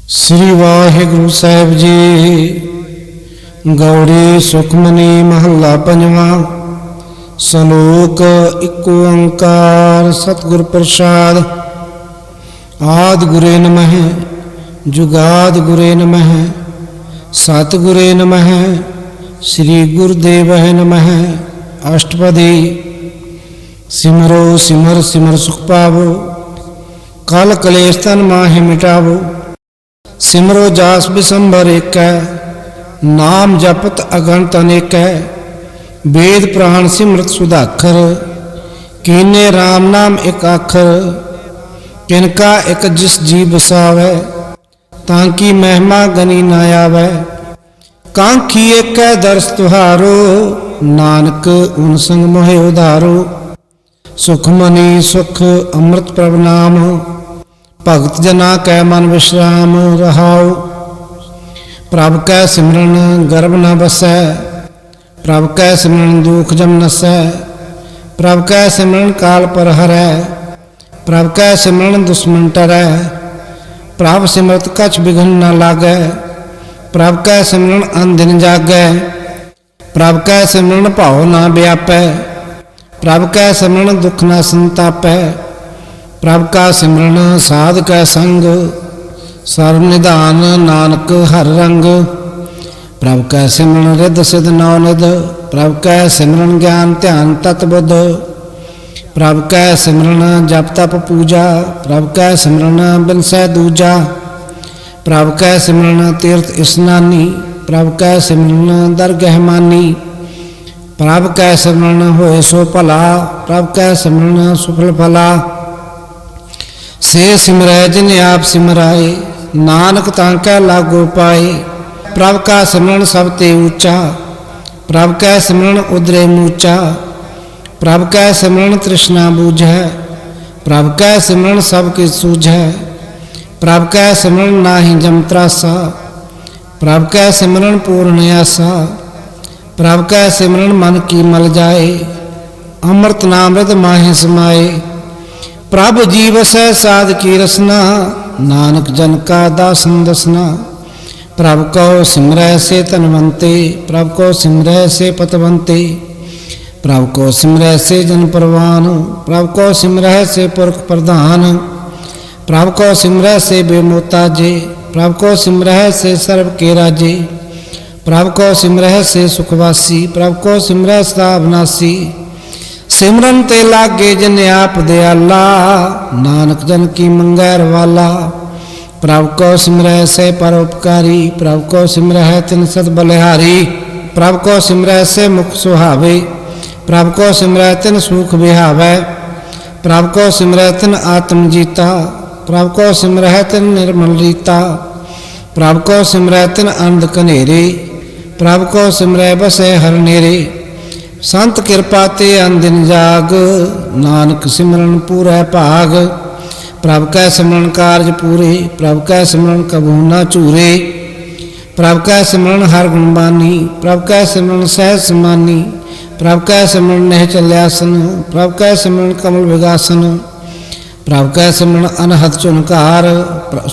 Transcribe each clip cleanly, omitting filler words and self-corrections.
श्री वाहिगुरु साहिब जी। गौड़ी सुखमनी महला पंजवा। सलोक इको ओंकार सतगुर प्रसाद। आदि गुरे नमः जुगाद गुरे नमः सतगुरे नमः श्री गुरुदेव नमः। अष्टपदी। सिमरो सिमर सिमर सुख पावो कल कलेश तन माहे मिटावो। सिमरो जास बिसंबर एक नाम जपत अगणत अनेक। वेद प्राण सिमरत सुधाखर कीने राम नाम एक आखर। किनका एक जिस जी बसावै ताकि महिमा गनी ना आवै। कांखी एक दर्श तुहारो नानक उन संग मोहे उधारो। सुखमनी सुख अमृत प्रभ नाम भगत जना कै मन विश्राम रहाओ। प्रभ कै सिमरन गर्भ न बसै प्रभ कै सिमरन दुख जम नसै। प्रभ कै सिमरन काल पर हरै प्रभ कै सिमरन दुश्मन टरै। प्रभ सिमरत कछ बिघन न लागै प्रभ कै सिमरन अनदिन जागै। प्रभ कै सिमरन भाव न व्यापै प्रभ कै सिमरन दुख न संतापै। प्रभ का सिमरन साध कै संग सर्व निधान नानक हर रंग। प्रभ कै सिमरन रिद सिद्ध नौ निध प्रभ कै सिमरन ज्ञान ध्यान तत्बुद्ध। प्रभ कै सिमरन जप तप पूजा प्रभ कै सिमरन बिनसै दूजा। प्रभ कै सिमरन तीर्थ स्नानी प्रभ कै सिमरन दरगह मानी। प्रभ कै सिमरन होए सो भला प्रभ कै सिमरन सुफल फला। से सिमरै जिन आप सिमराए नानक तांकै लागो पाए। प्रभ का सिमरन सब ते ऊंचा प्रभ कै सिमरन उदरे मूचा। प्रभ कै सिमरन तृष्णा बूझै प्रभ कै सिमरन सब के सूझै। प्रभ कै सिमरन नाहि जम त्रासा प्रभ कै सिमरन पूर्ण आसा। प्रभ कै सिमरन मन की मल जाए अमृत नामृत माहे समाए। प्रभ जीव सै साध की रसना नानक जन का दासन दसना। प्रभ को सिमरै से तनवंते प्रभ को सिमरै से पतवंते। प्रभ को सिमरै से जन परवान प्रभ को सिमरै से पुरख प्रधान। प्रभ को सिमरै से बेमोताजे प्रभ को सिमरै से सर्व के राजे। प्रभ को सिमरै से सुखवासी प्रभ को सिमरै सदा अविनाशी। सिमरन ते लागे जिन आप दयाला नानक जन की मंगैर वाला। प्रभ को सिमरै से परोपकारी प्रभ को सिमरै तिन सत बलिहारी। प्रभ को सिमरै से मुख सुहावे प्रभ को सिमरै तिन सुख बिहावै। प्रभ को सिमरै तिन आत्म जीता प्रभ को सिमरै तिन निर्मल रीता। प्रभ को सिमरै तिन आनंद कनेरे प्रभ को सिमरै बसै हर नेरे। संत कृपा ते अनदिन जाग नानक सिमरन पूरै भाग। प्रभ कै सिमरन कारज पूरे प्रभ कै सिमरन कबहू न चूरे। प्रभ कै सिमरन हर गुणबानी प्रभ कै सिमरन सहज समानी। प्रभ कै सिमरन नह चल्यासन प्रभ कै सिमरन कमल विगासन। प्रभ कै सिमरन अनहद चुनकार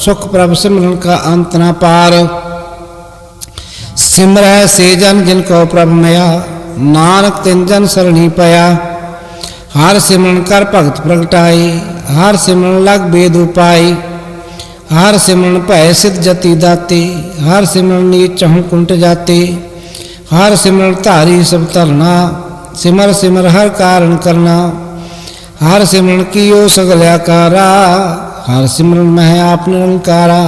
सुख प्रभ सिमरन का अंत न पार। सिमरै से जन जिनको प्रभ मया नानक तिन जन सरणी पया। हर सिमरन कर भगत प्रगटाए हर सिमरन लग बेद उपाय। हर सिमरन भय सिद्ध जति दाते हर सिमरन नीच चहुं कुंट जाते। हर सिमरन धारी सब धरना सिमर सिमर हर कारण करना। हर सिमरन कियो सगल आकारा हर सिमरन मह आप निरंकारा।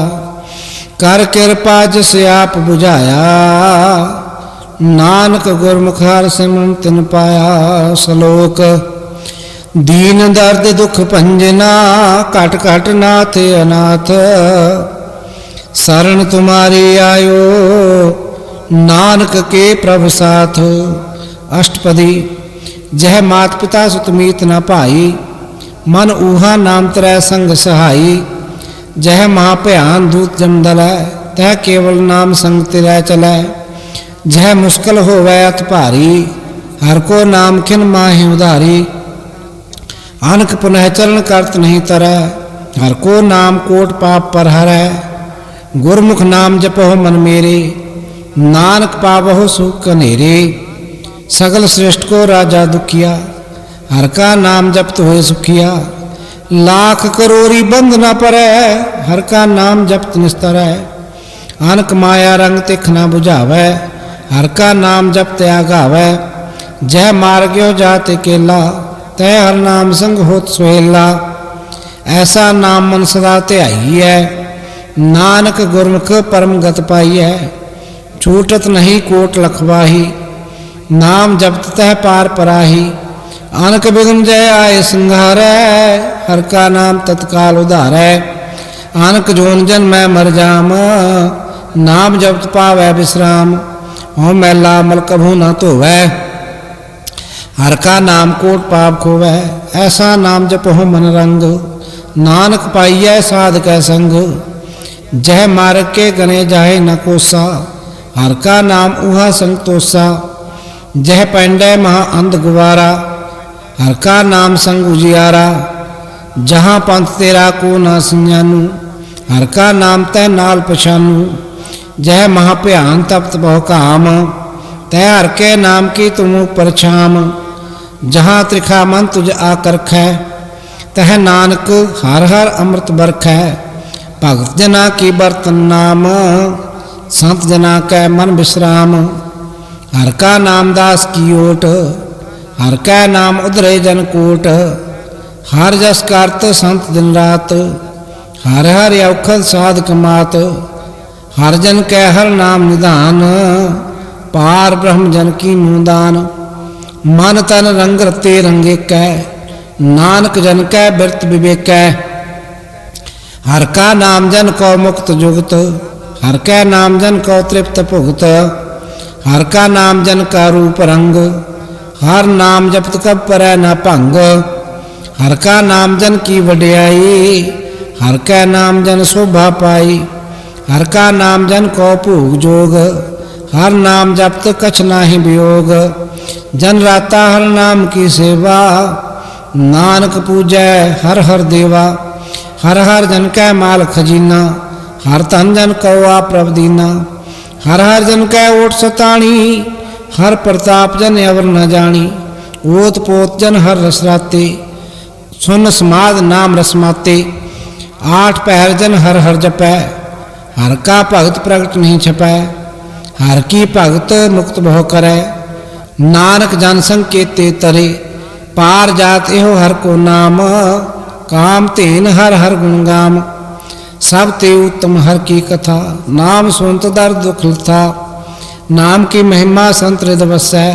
कर कृपा जिस आप बुझाया नानक गुरमुख हर सिमरन तिन पाया। सलोक। दीन दर्द दुख भंजना घट घट नाथ अनाथ। शरण तुम्हारी आयो नानक के प्रभ साथ। अष्टपदी। जह मात पिता सुत मीत न भाई मन ऊहा नाम त्रै संग सहाई। जह महाभयान दूत जमदलै तह केवल नाम संग तिरै चलै। जह मुश्किल होवै अत भारी हर को नाम खिन माहि उधारी। अनक पुनः चरण करत नहीं तरै हर को नाम कोट पाप पर हरै। गुरमुख नाम जपो मन मेरे, नानक पावहो सुख कनेरे। सगल श्रेष्ठ को राजा दुखिया, हर का नाम जपत होए सुखिया। लाख करोरी बंद न परै, हर का नाम जपत निस्तरै। अनक माया रंग तिख न बुझावै, हर का नाम जपत आगावै। जय मार्ग्यो जात केला, तय हर नाम संग होत सुहेला। ऐसा नाम मन सदा ध्याई है, नानक गुरमुख परम गत पाई है। छूटत नहीं कोट लखवाही, नाम जपत तह पार पराही। अनक बिघ्न जय आए संघारै, हर का नाम तत्काल उधारै। अनक जोन जन मैं मर जाम, नाम जपत पावै विश्राम। हो मैला मल कभू न धोवै, हर का नाम कोट पाप खोवै। ऐसा नाम जपो मन रंग, नानक पाइयै साध कै संग। जह मार्ग के गने जाहे न कोसा, हर का नाम उहा संतोषा। जह पैंडे महा अंध गुवारा, हर का नाम संग उजियारा। जहाँ पंथ तेरा को न सिंजानू, हर का नाम तै नाल पछानू। जह महाभ्यान तप्त बहु काम, तै हर के नाम की तुम परछाम। जहाँ त्रिखा मन तुझ आकर खे, तह नानक हर हर अमृत बरखै। भगत जना की बर्तन नाम, संत जना कै मन विश्राम। हर का नाम दास की ओट, हर कै नाम उधरे जन कोट। हर जस करत संत दिन रात, हर हर औखद साध कमात। हर जन कै हर नाम निधान, पार ब्रह्म जन की मुदान। मन तन रंग रते रंगे कै, नानक जन कै बिरत विवेकै। हर का नाम जन को मुक्त जुगत, हर कै नाम जन को तृप्त भुगत। हर का नाम जन का रूप रंग, हर नाम जपत कब परै न भंग। हर का नाम जन की वड्याई, हर कै नाम जन शोभा पाई। हर का नाम जन को भोग जोग, हर नाम जपत कछ नाहि वियोग। जन राता हर नाम की सेवा, नानक पूजै हर हर देवा। हर हर जन कै माल खजीना, हर धन जन को आप प्रभ दीना। हर हर जन कै ओट सताणी, हर प्रताप जन अवर न जानी। ओत पोत जन हर रस राते, सुन समाद नाम रसमाते। आठ पहर जन हर हर जपै, हर का भगत प्रगट नहीं छपै। हर की भगत मुक्त बहु करै, नानक जन संकेते तरे। पार जात एहो हर को नाम, काम तेन हर हर गुण गाम। सब ते उत्तम हर की कथा, नाम सुनत दर दुख लथा। नाम की महिमा संत हृदय बसै,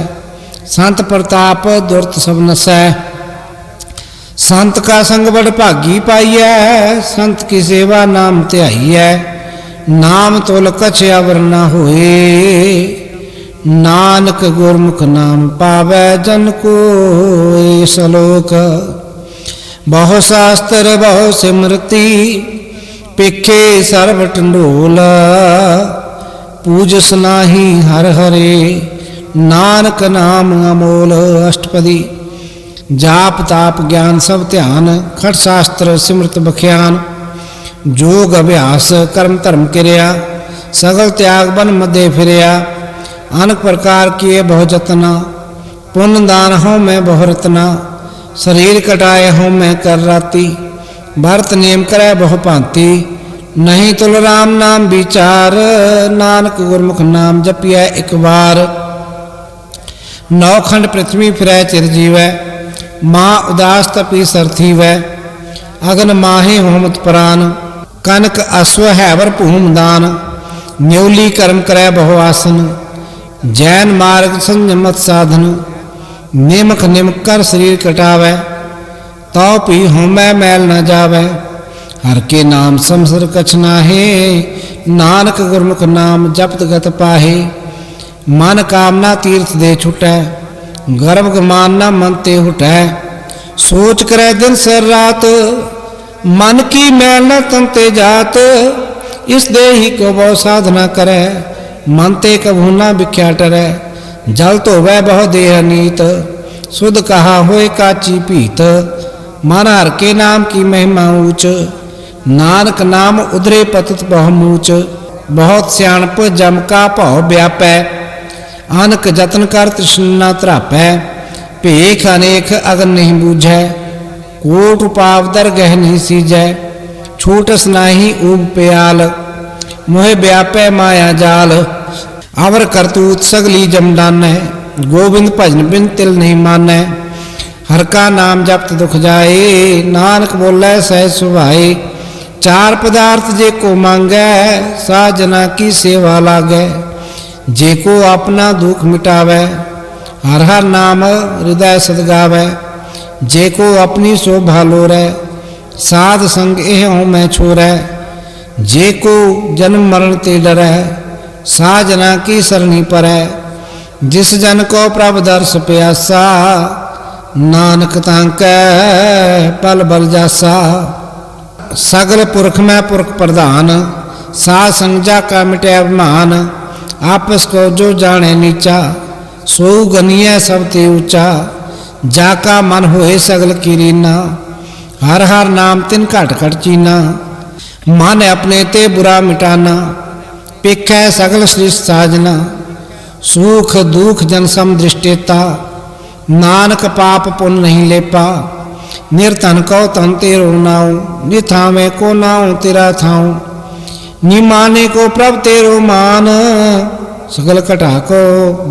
संत प्रताप दुर्त सब नसै। संत का संग बड़ भागी पाइयै, संत की सेवा नाम ध्याइयै। नाम तुल कछ अवर न होए, नानक गुरमुख नाम पावै जन कोय। सलोक बहु शास्त्र बहु सिमरती, पेखे सर्व टंडोल। पूजस नाही हर हरे, नानक नाम अमोल। अष्टपदी जाप ताप ज्ञान सब ध्यान, खट शास्त्र सिमृत बख्यान। जोग अभ्यास कर्म धर्म किरिया, सगल त्याग बन मध्य फिरिया। अनेक प्रकार किए बहु जतना, पुण्य दान हो मैं बहु रतना। शरीर कटाए हो मैं कर राती, भरत नेम करे बहु भांति। नहीं तुल राम नाम विचार, नानक गुरमुख नाम जपिया एक बार। नौखंड पृथ्वी फिरै चिर जीवै, माँ उदास तपी सरथी वै। अगन माहे होमत प्राण, कनक अश्व हैवर भूम दान। न्योली कर्म करै बहु आसन, जैन मार्ग संयमत साधन। निमक निमक कर शरीर कटावै, तो पी होमै मैल न जावै। हर के नाम समसर कछ नाहे, नानक गुरमुख नाम जपत गत पाहे। मन कामना तीर्थ दे छुटै, गर्भ गमान न मन ते हुटै। सोच करे दिन सर रात, मन की मैल न तन ते जात। इस देही को बहु साधना करे, मन ते कभू न बिख्या टरै। जल धोवै बहु देह नीत, शुद्ध कहा होए काची पीत। मन हर के नाम की महिमा ऊंच, नानक नाम उदरे पतित बहुमूच, बहुत सियाणप जम का भाव व्यापै, अनक जतन कर तृष्णा त्रापै, भेख अनेक अगन नहीं बूझै, कोट पाप दर गह नहीं सीजै, छूटस नाही ऊब प्याल, मोह व्यापै माया जाल, अवर करतूत सगली जमदानै, गोविंद भजन बिन तिल नहीं मानै, हर का नाम जपत दुख जाए, नानक बोलै सहज सुभाए, चार पदार्थ जे को मांगै, साजना की सेवा लागै, जे को अपना दुख मिटावै, हर हर नाम हृदय सदगावै, जे को अपनी शोभा लोरै, साध संग एह मैं छोरै, जे को जन्म मरण ते डरै, साजना की सरणी परै, जिस जन को प्रभ दर्श प्यासा, नानक तांकै पल बल जासा, सगल पुरख में पुरख प्रधान, साध संग जा का मिटे अभिमान, आपस को जो जाने नीचा, सो गनिय सब ते ऊंचा, जाका मन होए सगल कीरीना, हर हर नाम तिन घट घट चीना, मन अपने ते बुरा मिटाना, पिखै सगल श्रेष्ठ साजना, सुख दुख जन सम दृष्टेता, नानक पाप पुन नहीं लेपा, निर्धन को तन तेरो नाऊ, निथावे को नाऊ तेरा थाऊ, निमाने को प्रभ तेरो मान, सगल कटा को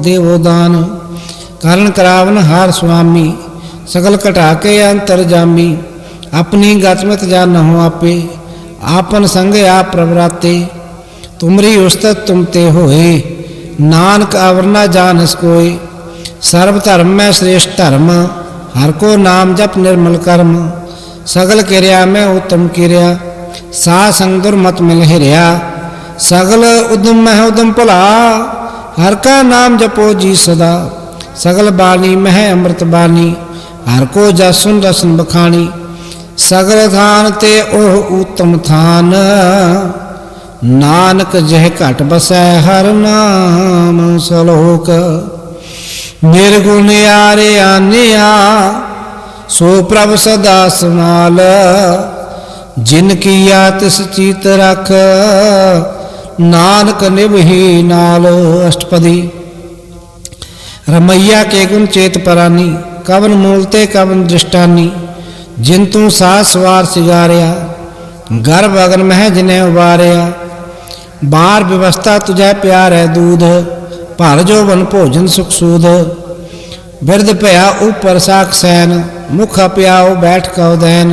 देवो दान, कारण करावन हार स्वामी, सगल कटा के अंतर जामी, अपनी गतमत जान हो आपे, आपन संग आप प्रवराते, तुमरी उस्तत तुम ते होए, नानक आवरना जानस कोय, सर्व धर्म में श्रेष्ठ धर्म, हर को नाम जप निर्मल कर्म, सगल क्रिया में उत्तम क्रिया, सा संग दुर्मत मिल हिरिया, सगल उद्यम में उद्यम भला, हर का नाम जपो जी सदा, सगल बानी मह अमृत बानी, हर को जसुन रसन बखानी, सगल थान ते ओह उत्तम थान, नानक जह घट बसै हर नाम सलोक, निर्गुण यारे आनिया, सो प्रभ सदा समाल, जिन किया तिस चीत रख, नानक निभही नाल। अष्टपदी। रमैया के गुण चेत परानी, कवन मूलते कवन दृष्टानी, जिन तू सास सवार सिगारिया, गर्भ अगन मह जिन्हें उबारिया, बार व्यवस्था तुझे प्यार है दूध, भर जो वन भोजन सुख सूध, बिरद भया ऊपर साख सैन, मुख प्याओ बैठ कौ दैन,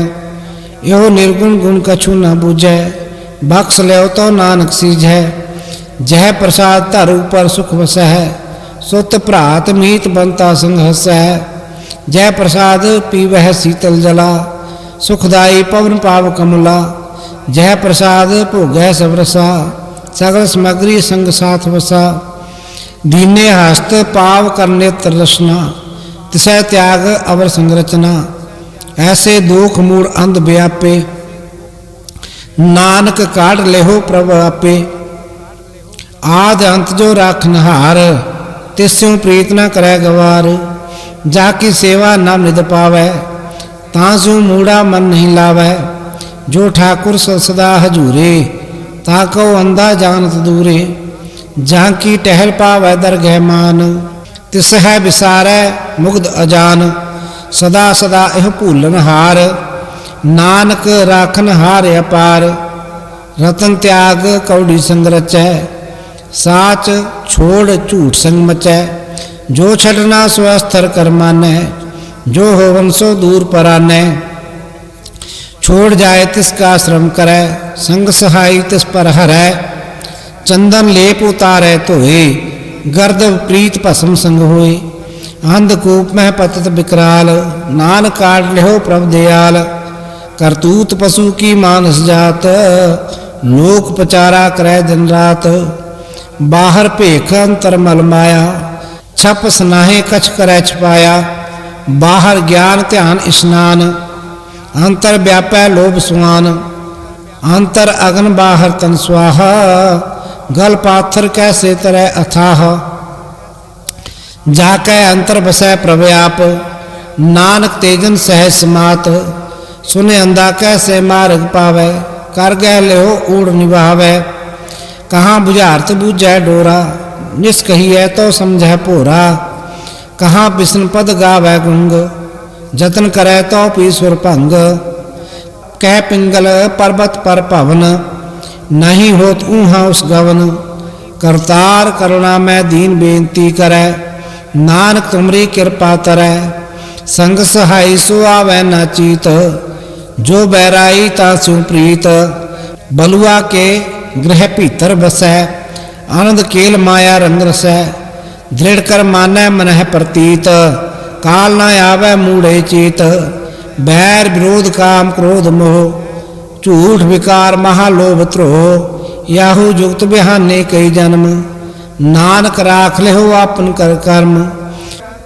यो निर्गुण गुण कछु न बूझै, बख्श लो तो नानक सीझै, जह प्रसाद धर ऊपर सुख वसै, सुत भ्रात मीत बनता संग हसै, जय प्रसाद पीवह शीतल जला, सुखदाई पवन पाव कमला, जय प्रसाद भोगै सब रसा, सगल समग्री संग साथ वसा, दीने हस्त पाव करने तरसना, तिसै त्याग अवर संरचना, ऐसे दुख मूड अंध व्यापे, नानक काढ़ लेहो प्रभ आपे, आद अंत जो राखनहार, तिस्यों प्रीत न करै गवार, जाकी सेवा न निध पावै, तासु मूड़ा मन नहीं लावै, जो ठाकुर सदा हजूरे, ताको अंधा जानत दूरे, जहाँ की टहल पावै दरगह मान, तिस है विसारै मुग्ध अजान, सदा सदा यह भूलन हार, नानक राखन हार अपार, रतन त्याग कौड़ी संग रचै, साच छोड़ झूठ संग मचै, जो छड़ना सो अस्तर कर मानै, जो होवन सो दूर परानै, छोड़ जाए तिसका श्रम करै, संग सहाई तिस पर हरै, चंदन लेप उतारै धोए, गर्द प्रीत भस्म संग होए, अंधकूप में पतित विकराल, नान काट लेहो प्रभ दयाल, करतूत पशु की मानस जात, लोक पचारा करे दिन रात, बाहर भेख अंतर मल माया, छप सनाहे कछ करे छपाया, बाहर ज्ञान ध्यान स्नान, अंतर व्यापै लोभ सुआन, अंतर अगन बाहर तन स्वाहा, गल पाथर कैसे तरह अथाह, जाकै अंतर बसै प्रव्याप, नानक तेजन सहज समात, सुने अंधा कैसे मार्ग पावै, कर गए लिहो ऊड़ निभावै। कहाँ बुझारत बूझै डोरा, जिस कहिए तो समझै भोरा। कहाँ बिसन पद गावै गुंग, जतन करे तो पीसुर भंग। कह पिंगल पर्वत पर भवन, नहीं होत ऊहा उस गवन। करतार करुणा में दीन बेनती करै, नानक तुमरी कृपा तरै। संग सहाय सो आवै ना चीत, जो बैराई तासु प्रीत। बलुआ के गृह भीतर बसै, आनंद केल माया रंग रसै। दृढ़ कर मानै मनह प्रतीत, काल न आवै मूढ़े चीत। बैर विरोध काम क्रोध मोह, झूठ विकार महालोभ त्रोह। याहू जुगत बिहाने कई जन्म, नानक राख ले हो आपन कर कर्म।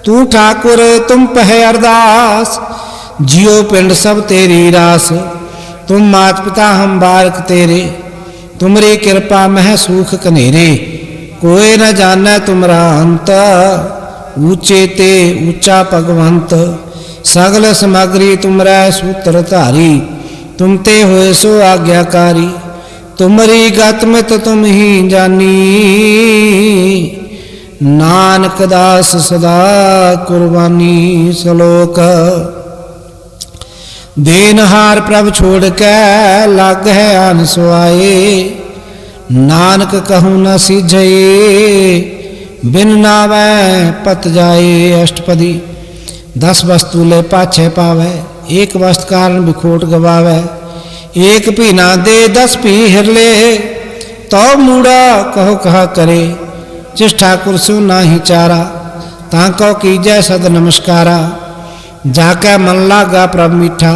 तू ठाकुर तुम पह अरदास, जियो पिंड सब तेरी रास। तुम मात पिता हम बारक तेरे, तुमरी कृपा मह सुख कनेरे। कोई न जानै तुमरा अंत, ऊंचे ते ऊंचा भगवंत। सगल समग्री तुमरै सूत्र धारी, तुम ते होए सो आज्ञाकारी। तुमरी गत मित तुम ही जानी, नानक दास सदा कुर्बानी। श्लोक। देनहार प्रभ छोड़ के लाग है आन सुआए। नानक कहूँ न सिझये, बिन नावै पत जाए। अष्टपदी। 10 वस्तु ले पाछे पावै, एक वस्तु कारण बिखोट गवावै। एक भी ना दे 10 भी हिरले, तो मूड़ा कहो कहा करे। जिस ठाकुर सो नाही चारा, ताको कीजै सद नमस्कारा। जाकै मन लागा प्रभ मीठा,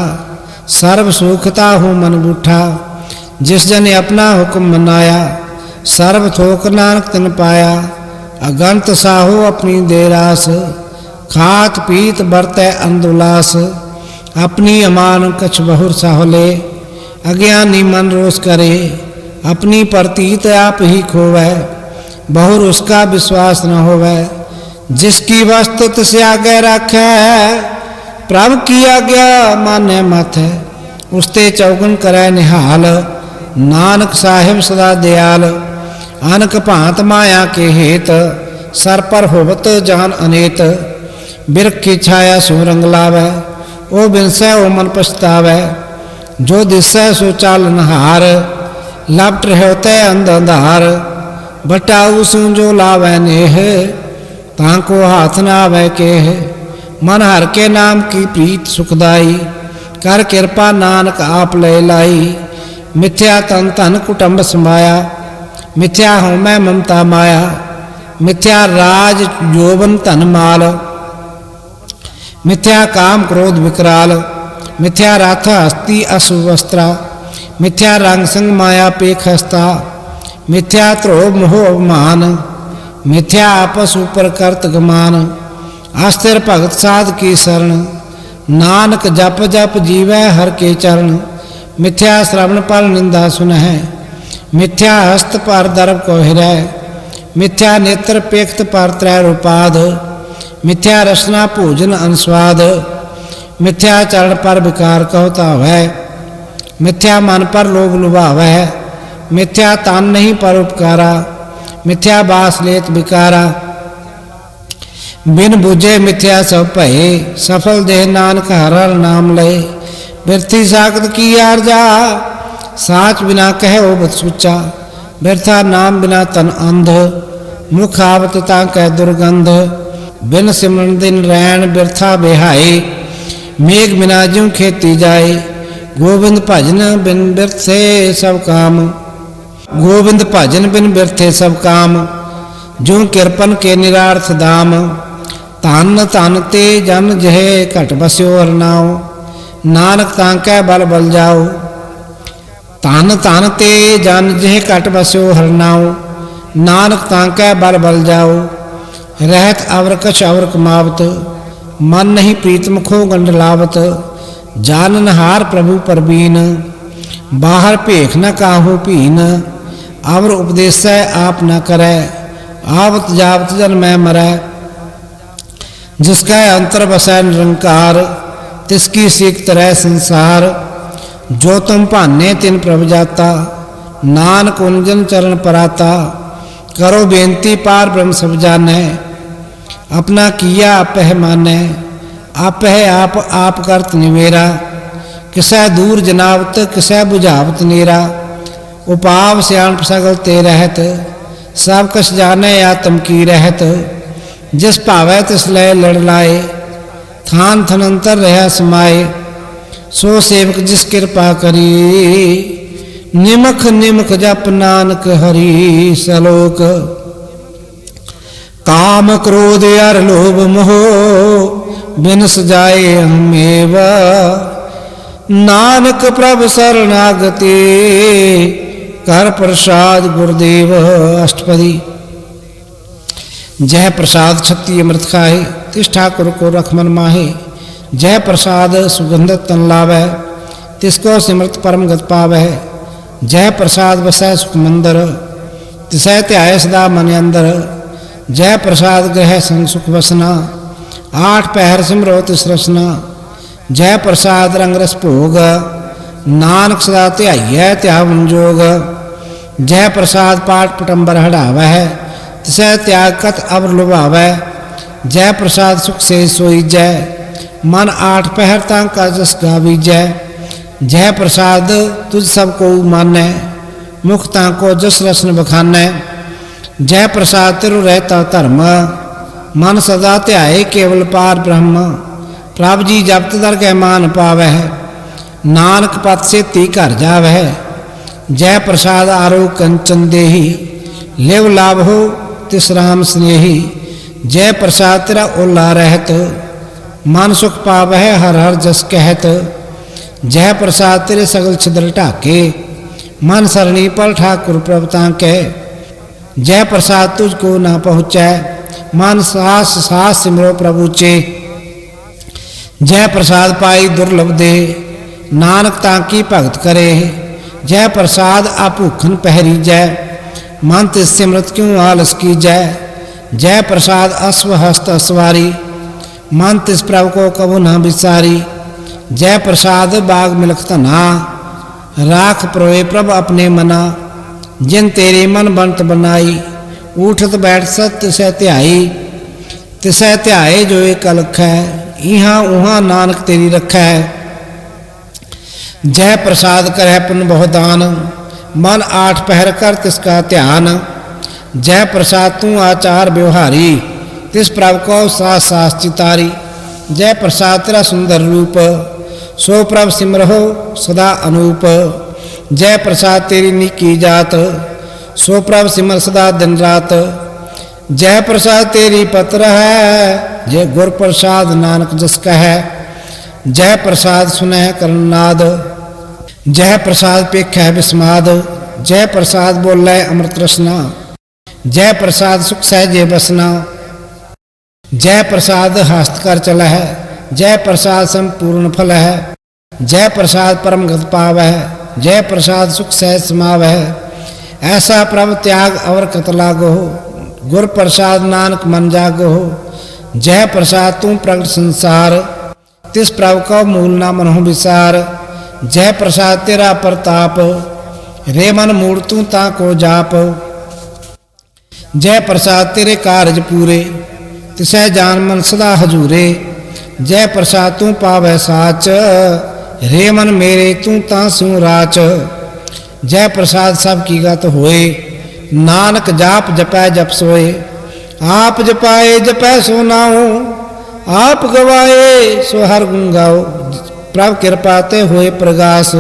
सर्व सुखता हो मन बूठा। जिस जन अपना हुक्म मनाया, सर्व थोक नानक तिन पाया। अगंत साहो अपनी देरास, खात पीत बरतै अंदुलास। अपनी अमान कछ बहुर साहले, अज्ञानी मन रोष करे। अपनी प्रतीत आप ही खोवै, बहुर उसका विश्वास न होवै। जिसकी वस्तु तिसे आगे रखै, प्रभु की आज्ञा माने माथै। उसते चौगुन करै निहाल, नानक साहिब सदा दयाल। अनक भांत माया के हेत, सर पर होवत जान अनेत। बिरख की छाया सो रंग लावै, ओ बिनसै ओ मन पछतावै। जो दिसै सो चालन हार, लपट होते अंध अंधार। बटाऊ सो जो लावै नेह, ताको हाथ न आवै केह। मन हर के नाम की प्रीत सुखदाई, कर कृपा नानक आप ले लाई। मिथ्या तन धन कुटुंब समाया, मिथ्या हूँ मैं ममता माया। मिथ्या राज यौवन धन माल, मिथ्या काम क्रोध विकराल। मिथ्या राथ हस्ती असुवस्त्रा, मिथ्या रंग संग माया पेख हस्ता। मिथ्या ध्रोह मोह अभिमान, मिथ्या आपस ऊपर करत गमान। अस्थिर भगत साध की शरण, नानक जप जप जीवै हर के चरण। मिथ्या श्रवण पर निंदा सुनह, मिथ्या हस्त पर दर्भ को हिरै। मिथ्या नेत्र पेखत पर त्रै रूपाध, मिथ्या रसना भोजन अनुस्वाद। मिथ्या चरण पर विकार कहता है, मिथ्या मन पर लोभ लुभावै। मिथ्या तन नहीं पर उपकारा, मिथ्या बास लेत विकारा। बिन बुझे मिथ्या सब भये, सफल देह नानक हर हर नाम लय। बिरथी साखत की आरजा, साच बिना कहे ओ बत सुचा। बिरथा नाम बिना तन अंध, मुख आवत ता कह दुर्गंध। बिन सिमरन दिन रैन बिरथा बेहाए, मेघ बिना ज्यों खेती जाए। गोविंद भजन बिन बिरथे सब काम, गोविंद भजन बिन बिरथे सब काम। जो किरपन के निरार्थ दाम, धन धन ते जन जहे घट बस्यो हरनाओ। नानक तांकै बल बल जाओ, धन धन ते जन जहे घट बस्यो हरनाओ। नानक तांकै बल बल जाओ, रहत अवर कछ अवर कमावत। मन नहीं प्रीतम खो गंड लावत। जानन हार प्रभु परबीन, बाहर भेख न काहू भीन। अवर उपदेसै आप न करै, आवत जावत जन मैं मरै। जिसका अंतर बसै निरंकार, तिसकी सीख तरह संसार। जो तुम भाने तिन प्रभ जाता, नानक उंजन चरण पराता। करो बेनती पार ब्रह्म सब जाने, अपना किया आपह माने। आपह आप करत निवेरा, किसै दूर जनावत किसै बुझावत नेरा। उपाव सियाणप सगल ते रहत, सब कछ जाने आत्म की रहत। जिस भावै तिस लय लड़ लाए, थान थनंतर रहा समाए। सो सेवक जिस कृपा करी, निमख निमख जप नानक हरि। सलोक काम क्रोध अर लोभ मोह, बिनस जाए हमेव। नानक प्रभ शरणागति, कर प्रसाद गुरुदेव। अष्टपदी। जय प्रसाद छत्ती अमृत खाए, तिस ठाकुर को रख मन माहे। जय प्रसाद सुगंधत तन लावै, तिसको सिमृत परम गत पावै। जय प्रसाद बसै सुख मंदर, तिसै ध्याय सदा मन अंदर। जय प्रसाद ग्रह संग सुख वसना, आठ पहर सिमरो तिस रसना। जय प्रसाद रंग रस भोग, नानक सदा ध्याइयै त्यावन जोग। जय प्रसाद पाठ पटंबर हड़ावै, तिसै त्याग कत अवर लुभावै। जय प्रसाद सुख से सोई जय, मन आठ पहर तां का जस गावीजै। जय प्रसाद तुझ सब को मानै, मुख तां को जस रसन बखानै। जय प्रसाद तिरु रहता धर्म, मन सदा ध्याए केवल पार ब्रह्म। प्रभ जी जपत दरगह मान पावै, नानक पत सेती घर जावै। जय प्रसाद आरो कंचन देही, लिव लाभ हो तिस राम स्नेही। जय प्रसाद तेरा ओला रहत, मन सुख पावै हर हर जस कहत। जय प्रसाद तेरे सगल छिद्र ढाके, मन सरणी पर ठाकुर प्रभ तांकै। जय प्रसाद तुझको ना पहुँचै, मन सास सास सिमरो प्रभु चे। जय प्रसाद पाई दुर्लभ दे, नानक ताकी भगत करे। जय प्रसाद आभूखन पहरी जय, मन तिस सिमरत क्यों आलस की जय। जय प्रसाद अश्व हस्त असवारी, मन तिस प्रभु को कबू न विसारी। जय प्रसाद बाग मिलख धना, राख प्रोए प्रभ अपने मना। जिन तेरे मन बनत बनाई, उठत बैठ सत तिसै ध्याई। तिसै ध्याए जो एक अलख है, इहाँ उहाँ नानक तेरी रखै। जय प्रसाद करह पुन बहुदान, मन आठ पहर कर तिसका ध्यान। जय प्रसाद तू आचार व्यवहारी, तिस प्रभ को सास सास चितारी। जय प्रसाद तेरा सुंदर रूप, सो प्रभ सिमरहो सदा अनूप। जय प्रसाद तेरी निकी जात, सो प्रभ सिमर सदा दिन रात। जय प्रसाद तेरी पत्र है, जय गुर प्रसाद नानक जस कह। जय प्रसाद सुनह करनाद, जय प्रसाद पेखै विस्माद। जय प्रसाद बोलै अमृत रसना, जय प्रसाद सुख सहजे बसना। जय प्रसाद हस्त कर चल है, जय प्रसाद संपूर्ण फल है। जय प्रसाद परम गत पाव है, जय प्रसाद सुख सहज समाव है। ऐसा प्रभ त्याग अवर कत लागो, गुर प्रसाद नानक मन जागो। जय प्रसाद तू प्रगट संसार, तिस प्रभ को मूल ना मनहु विसार। जय प्रसाद तेरा प्रताप, रे मन मूड तू ता को जाप। जय प्रसाद तेरे कारज पूरे, तिसै जान मन सदा हजूरे। जय प्रसाद तू पावै साच, रे मन मेरे तू ता स्यों राच। जय प्रसाद सब की गत होए, नानक जाप जपै जप सोए। आप जपाए जपै सो नाओ, आप गवाए सो हर गुण गाओ। प्रभ कृपा ते होए प्रगास,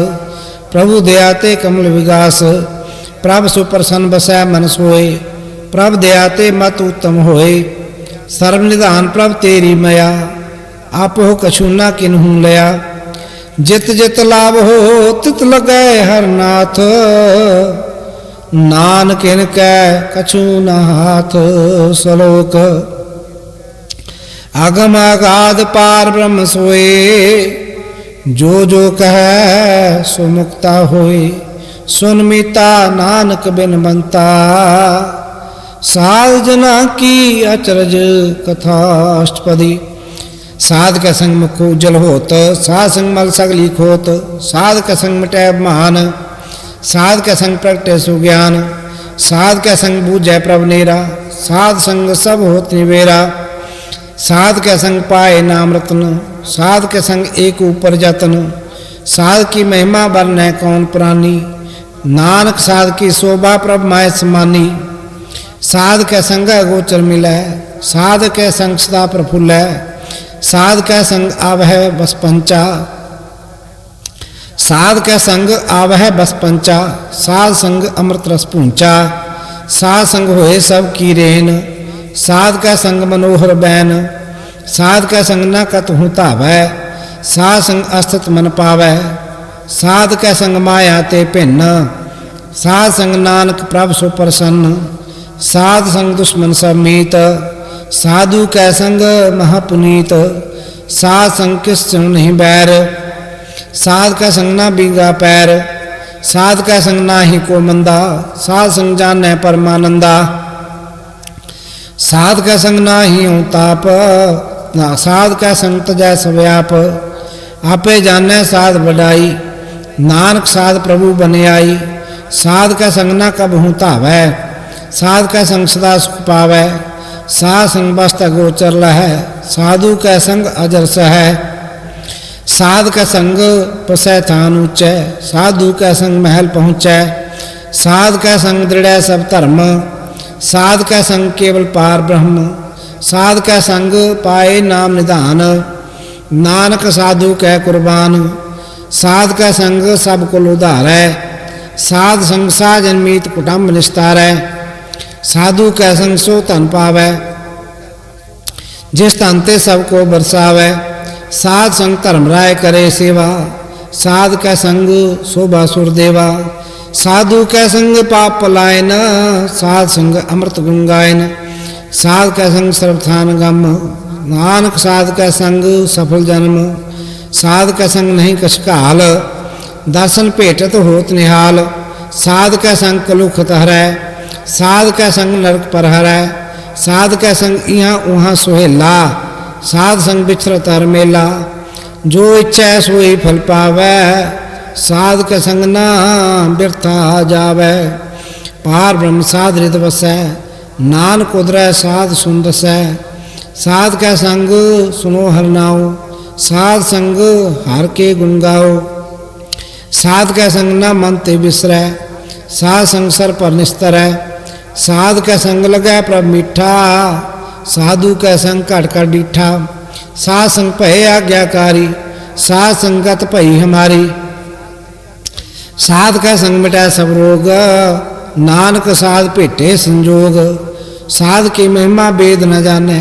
प्रभु दया ते कमल विगास। प्रभ सुप्रसन्न बसै मन सोए, प्रभ दया ते मत उत्तम होए। सर्व निधान प्रभ तेरी मया, आपो कछु ना किन्हू लया। जित जित लाभ हो तित लगै हर नाथ, नानक इनकै कछु न हाथ। श्लोक अगम अगाध पार ब्रह्म सोए, जो जो कहे सो मुक्ता होए। सुन मीता नानक बिन बनता, साल जना की अचरज कथा। अष्टपदी। साध कै संग मुख उज्जल होत, साध संग मल सगली खोत, साध कै संग मिटै महान, साध कै संग प्रगटे सुज्ञान, साध कै संग बूझै प्रभ नेरा, साध संग सब होत निवेरा, साध कै संग पाए नाम रत्न, साध कै संग एक ऊपर जतन, साध की महिमा बरनै कौन प्राणी, नानक साध की शोभा प्रभ माय समानी, साध कै संग गोचर मिलै, साध कै संग सदा प्रफुल्लै, साध कै संग आवह बस पंचा, साध कै संग आवह बस पंचा, साध संग अमृत रस पूंचा, साध संग होए सब की रेन, साध कै संग मनोहर बैन, साध कै संग न कतहु धावै, साध संग अस्थित मन पावै, साध कै संग माया ते भिन्न, साध संग नानक प्रभ सो प्रसन्न, साध संग दुश्मन सब मीत, साधु कै संग महापुनीत, साध संग किस चुन नहीं बैर, साध कै संग ना बीगा पैर, साध कै संग ना ही को मंदा, साध संग जानै परमानंदा, साध कै संग ना ही ताप, साध कै संग तजै सव्याप, आपे जानै साध बढ़ाई, नानक साध प्रभु बने आई, साध कै संग ना कबहू धावै, साध कै संग सदा सुख पावै, साध संग बसता गोचर लहै, साधु कै संग अजर सहै, साध कै संग पसै थान ऊंचै, साधु कै संग महल पहुँचै, साध कै संग दृढ़ै सब धर्म, साध कै संग केवल पार ब्रह्म, साध कै संग पाए नाम निधान, नानक साधु कै कुर्बान, साध कै संग सब कुल उधारै, साध संग साजन मीत कुटुंब निस्तारै, साधु कै संग सो धन पावै, जिस धन ते सबको बरसावै, साध संग धर्म राय करे सेवा, साध कै संग शोभा सुर देवा, साधु कै संग पाप पलायन, साध संग अमृत गुण गायन, साध कै संग सर्वथान गम, नानक साध कै संग सफल जन्म, साध कै संग नहीं कछ काल, दर्शन भेटत होत निहाल, साध कै संग कलुख तहरै, साध कै संग नरक पर हरै, साध कै संग इहाँ उहाँ सुहेला, साध संग बिछरत हर मेला, जो इच्छा सोई फल पावै, साध कै संग ना बिरथा जावै, पार ब्रह्म साध हृद वसै, नानक उदरै साध सुन दसै, साध कै संग सुनो हर नाओ, साध संग हर के गुण गाओ, साध कै संग ना मन ते बिसरै, साध संग सर पर निस्तरै, साध कै संग लगै प्रभ मीठा, साधु कै संग घट घट डीठा, साध संग भय आज्ञाकारी, साध संगत भई हमारी, साध कै संग मिटै सब रोग, नानक साध भेटे संजोग, साध की महिमा वेद न जानै,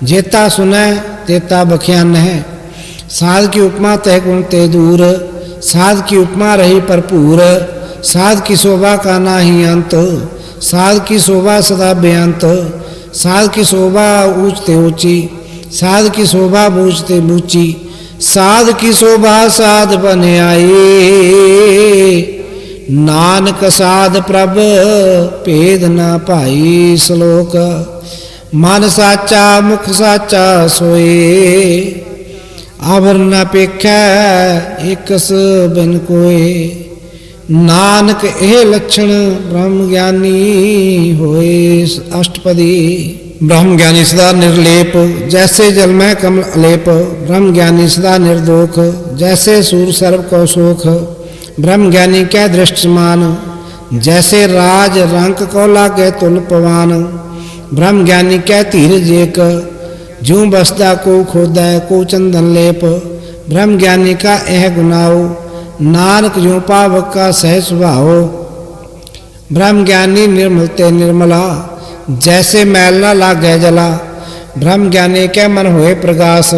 जेता सुनै तेता बख्यान है, साध की उपमा तह गुण ते दूर, साध की उपमा रही भरपूर, साध की शोभा का नाही अंत, साध की शोभा सदा बेअंत, साध की शोभा ऊंचते ऊंची, साध की शोभा बूझते बूची, साध की शोभा साध बन आई, नानक साध प्रभ भेद न पाई, श्लोक मन साचा मुख साचा सोए, आवरण अपेक्षा एकस बिन कोय, नानक एह लक्षण ब्रह्म ज्ञानी होए। अष्टपदी। ब्रह्म ज्ञानी सदा निर्लेप, जैसे जल में कमल अलेप, ब्रह्म ज्ञानी सदा निर्दोख, जैसे सूर सर्व को शोक, ब्रह्म ज्ञानी क्या दृष्ट समान, जैसे राज रंक को लागे तुल पवान, ब्रह्म ज्ञानी क्या धीरज एक, जूं बसदा को खोदै को चंदन लेप, ब्रह्म ज्ञानी का यह गुनाओ, नानक जो पावक का सह स्वभाव, ब्रह्म ज्ञानी निर्मल ते निर्मला, जैसे मैल न लागे जला, ब्रह्म ज्ञानी के मन होए प्रकाश,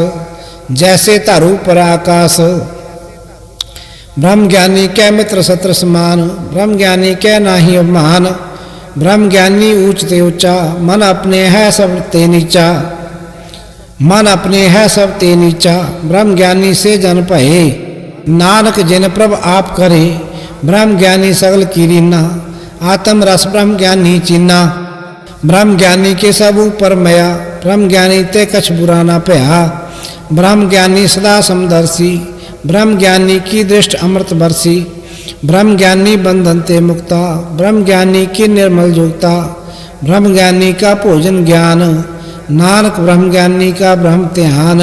जैसे तारू पर आकाश, ब्रह्म ज्ञानी के मित्र सत्र समान, ब्रह्म ज्ञानी के नाही अभिमान, ब्रह्म ज्ञानी ऊंच ते ऊंचा, मन अपने है सब ते नीचा, मन अपने है सब ते नीचा, ब्रह्म ज्ञानी से जन भये, नानक जिन प्रभ आप करे, ब्रह्म ज्ञानी सगल कीरीना, आत्म रस ब्रह्म ज्ञानी चीना, ब्रह्म ज्ञानी के सब ऊपर मया, ब्रह्म ज्ञानी ते कछ बुरा ना भया, ब्रह्म ज्ञानी सदा समदर्शी, ब्रह्म ज्ञानी की दृष्टि अमृत बरसी, ब्रह्म ज्ञानी बंधन ते मुक्ता, ब्रह्म ज्ञानी की निर्मल जोगता, ब्रह्म ज्ञानी का भोजन ज्ञान, नानक ब्रह्म ज्ञानी का ब्रह्म ध्यान।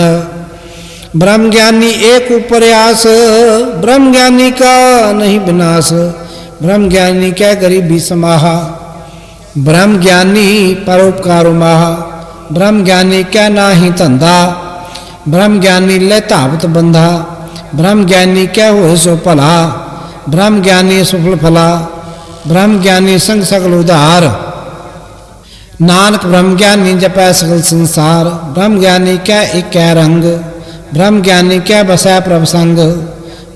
ब्रह्म ज्ञानी एक उपरयास, ब्रह्म ज्ञानी का नहीं विनाश, ब्रह्म ज्ञानी क्या गरीबी समाहा, ब्रह्म ज्ञानी परोपकारो माहा, ब्रह्म ज्ञानी क्या नाही धंधा, ब्रह्म ज्ञानी ले धावत बंधा, ब्रह्म ज्ञानी क्या होए सो भला, ब्रह्म ज्ञानी सुफल फला, ब्रह्म ज्ञानी संग सकल उधार, नानक ब्रह्म ज्ञानी जपै सकल संसार, ब्रह्म ज्ञानी क्या एक कै रंग, ब्रह्म ज्ञानी क्या बसै प्रभ संग,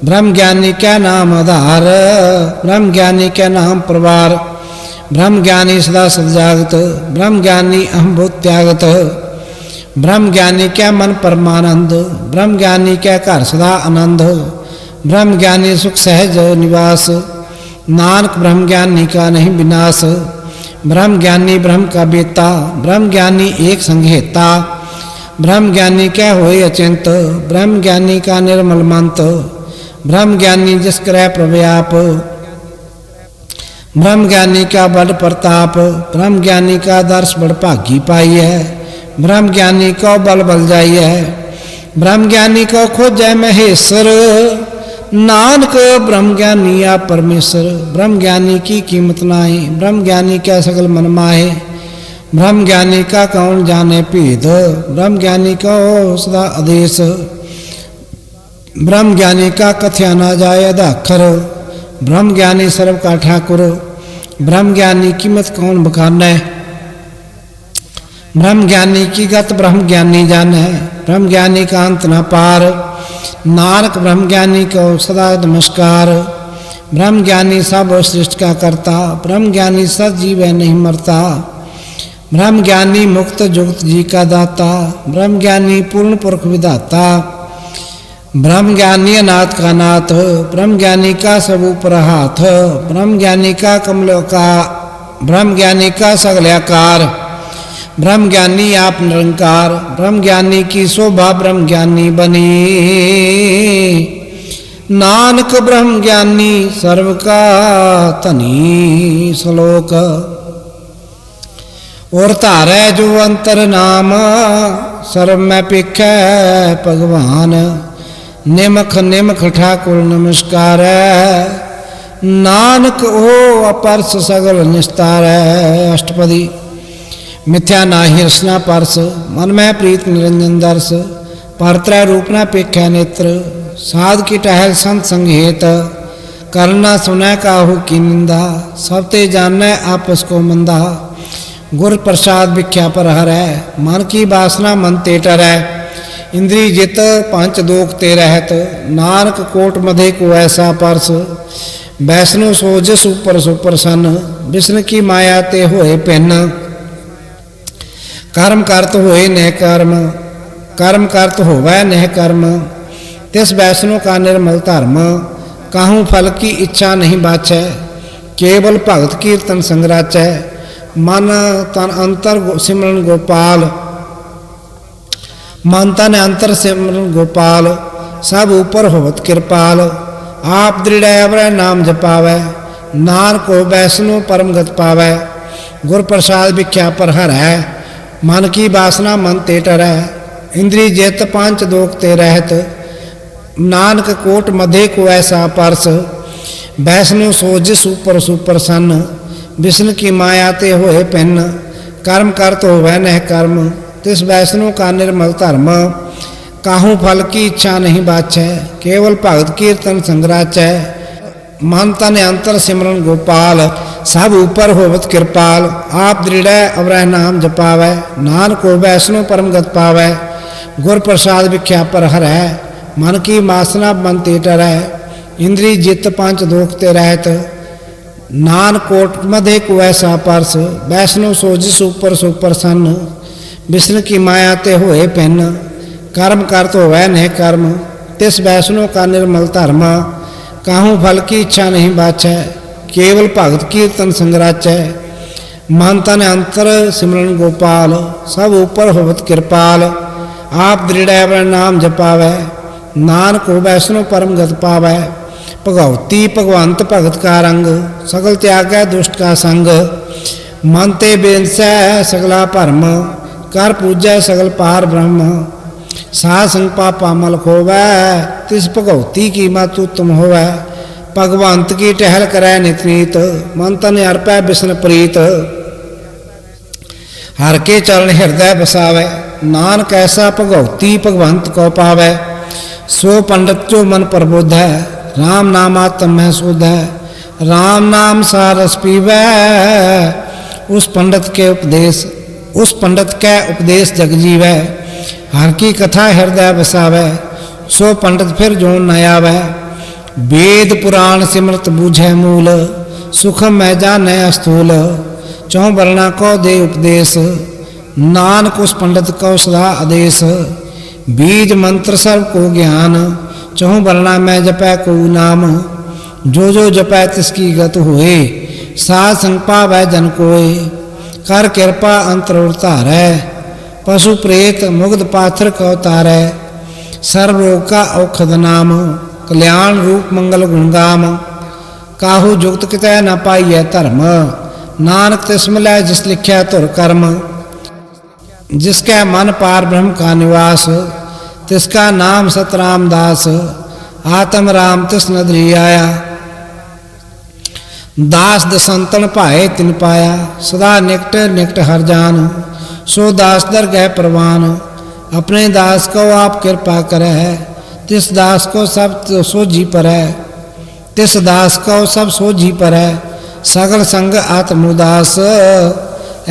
ब्रह्म ज्ञानी क्या नाम आधार, ब्रह्म ज्ञानी क्या नाम परिवार, ब्रह्म ज्ञानी सदा सजागत, ब्रह्म ज्ञानी अहम भूत त्यागत, ब्रह्म ज्ञानी क्या मन परमानंद, ब्रह्म ज्ञानी क्या घर सदा आनंद, ब्रह्म ज्ञानी सुख सहज निवास, नानक ब्रह्म ज्ञानी का नहीं विनाश, ब्रह्म ज्ञानी ब्रह्म का बेता, ब्रह्म ज्ञानी एक संघेता, ब्रह्म ज्ञानी क्या होए अचिंत, ब्रह्म ज्ञानी का निर्मल मंत, ब्रह्म ज्ञानी जिस क्रय प्रव्याप, ब्रह्म ज्ञानी का बड़ प्रताप, ब्रह्म ज्ञानी का दर्श बड़ भागी पाई है, ब्रह्म ज्ञानी को बल बल जाई है, ब्रह्म ज्ञानी को खोजै महेश्वर, नानक ब्रह्म ज्ञानी आप परमेश्वर, ब्रह्म ज्ञानी की कीमत नाहि, ब्रह्म ज्ञानी क्या सकल मन माहे, ब्रह्म ज्ञानी का कौन जाने भेद, ब्रह्म ज्ञानी का सदा आदेश, ब्रह्म ज्ञानी का कथ्या ना जाय अधाखर, ब्रह्म ज्ञानी सर्व का ठाकुर, ब्रह्म ज्ञानी कीमत कौन बखानै, ब्रह्म ज्ञानी की गत ब्रह्म ज्ञानी जाने, ब्रह्म ज्ञानी का अंत न पार, नानक ब्रह्म ज्ञानी को सदा नमस्कार, ब्रह्म ज्ञानी सब सृष्टि का करता, ब्रह्म ज्ञानी सजीव है नहीं मरता, ब्रह्म ज्ञानी मुक्त जुक्त जी का दाता, ब्रह्म ज्ञानी पूर्ण पुरख विधाता, ब्रह्म ज्ञानी अनाथ का नाथ, ब्रह्म ज्ञानी का सब ऊपर हाथ, ब्रह्म ज्ञानी का कमल का, ब्रह्म ज्ञानी का सगल्याकार, ब्रह्म ज्ञानी आप निरंकार, ब्रह्म ज्ञानी की शोभा ब्रह्म ज्ञानी बनी, नानक ब्रह्म ज्ञानी सर्व का धनी। श्लोक और धारै जो अंतर नाम, सर्व में पेखै भगवान, निमख निमख ठाकुर नमस्कार, नानक ओ अपरस सगल निस्तार। अष्टपदी। मिथ्या नाहि रसना परस, मन में प्रीत निरंजन दर्श, परत्रय रूप न पेखै नेत्र, साध की टहल संत संगेत, करना सुनै काहू की निंदा, सब ते जानै आपस को मंदा, गुर प्रसाद भिख्या पर हरै, मन की वासना मन ते टरै, इंद्री जित पंच दोख ते रहत, नानक कोट मधे को ऐसा परस, वैष्णो सोज सुपर सुपर सन, विष्णु की माया ते होए पिन, कर्म करत होए नह कर्म, कर्म करत होवै नह कर्म, तिस वैष्णो का निर्मल धर्म, काहू फल की इच्छा नहीं बाछै, केवल भगत कीर्तन संगराचै, मन तन अंतर सिमरन गोपाल, मन तन अंतर सिमरन गोपाल, सब ऊपर होवत कृपाल, आप दृढ़ अवरै नाम जपावै, नानक को वैष्णो परम गत पावै, गुर प्रसाद भिख्या पर हरै, मन की वासना मन ते टरै, इंद्री जित पांच दोख ते रहत, नानक कोट मधे को ऐसा परस, वैष्णो सोज सुपर सुपर सन, विष्णु की माया ते होए पिन, कर्म करत होवै नह कर्म, तिस वैष्णो का निर्मल धर्म, काहू फल की इच्छा नहीं बाछै, केवल भगत कीर्तन संगराचै, मन तन अंतर सिमरन गोपाल, सब ऊपर होवत कृपाल, आप दृढ़ अवरह नाम जपावै, नानक को वैष्णो परम गत पावै, गुर प्रसाद भिख्या पर हरै, मन की वासना मन ते टरै, इंद्री जित पांच दोख ते रहत, नानक कोट मधे को ऐसा परस, वैष्णो सोज सुपर सुपर सन, विष्णु की माया ते होए पिन, कर्म करत होवै नह कर्म, तिस वैष्णो का निर्मल धर्म, काहू फल की इच्छा नहीं बाछै, केवल भगत कीर्तन संगराचै, मन तन अंतर सिमरन गोपाल, सब ऊपर होवत कृपाल, आप दृढ़ नाम जपावै, नानक हो वैष्णो परम गत पावै। भगवती भगवंत भगत का रंग, सगल त्यागै दुष्ट का संग। मन ते बेनसै सगला भरम, कर पूजै सगल पार ब्रह्म। साध संग पापा मल खोवै, तिस भगवती की मत उत्तम होवै। भगवंत की टहल करै नित नीत, मन तन अर्पै बिसन प्रीत। हर के चरण हृदय बसावै, नानक ऐसा भगवती भगवंत को पावै। सो पंडित जो मन प्रबुद्ध है, राम नाम आत्म में शुद्ध है। राम नाम सारस पीवै, उस पंडित के उपदेश जग जीवै। हर की कथा हृदय बसावै, सो पंडित फिर जो न आवै। वेद पुराण सिमरत बूझै मूल, सुखम मैं जानै अस्थूल। चौं वर्णा को दे उपदेश, नानक उस पंडित को सदा आदेश। बीज मंत्र सर्व को ज्ञान, चौं वर्णा में जपै को नाम। जो जो जपै तिसकी गत होए, साध संग पावै जन कोय। कर कृपा अंतर उतारै, पशु प्रेत मुग्ध पाथर को तारै। सर्व रोग का औखद नाम, कल्याण रूप मंगल गुणगाम। काहू जुगत कितै न पाइयै धर्म, नानक तिस मिलै जिस लिख्या धुर कर्म। जिसकै मन पार ब्रह्म का निवास, तिसका नाम सतराम दास। आत्म राम तिस नदरी आया, दास दसंतन भाए तिन पाया। सदा निकट निकट हर जान, सो दास दर गए प्रवान। अपने दास को आप कृपा करे, तिस दास को सब सोझी परै। तिस दास को सब सोझी परै, सगल संग आत्मउदास।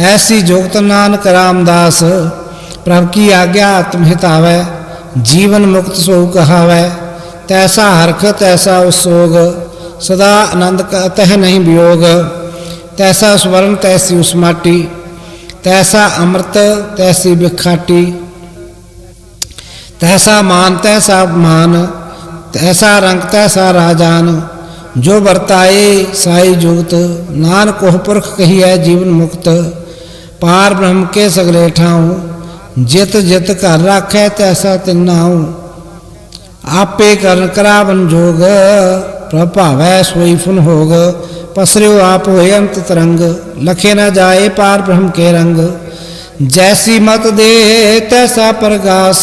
ऐसी जोगत नानक रामदास, प्रभु की आज्ञा आत्महित आवै। जीवन मुक्त सो कहावै, तैसा हरख तैसा उसोग। सदा आनंद तह नहीं वियोग, तैसा स्वर्ण तैसी उस माटी। तैसा अमृत तैसी बिखाटी, तैसा मान तैसा मान। तैसा रंग तैसा राजान, जो बरताए साई जुगत। नानक कोह पुरख कही है जीवन मुक्त, पार ब्रह्म के सगले ठाऊं। जित जित कर राखै तैसा तिन्नाऊं, आपे करन करावन जोग। प्रभावै सोई फुन होग, पसरियो आप होए अंत तरंग। लखे न जाए पार ब्रह्म के रंग, जैसी मत दे तैसा प्रगास।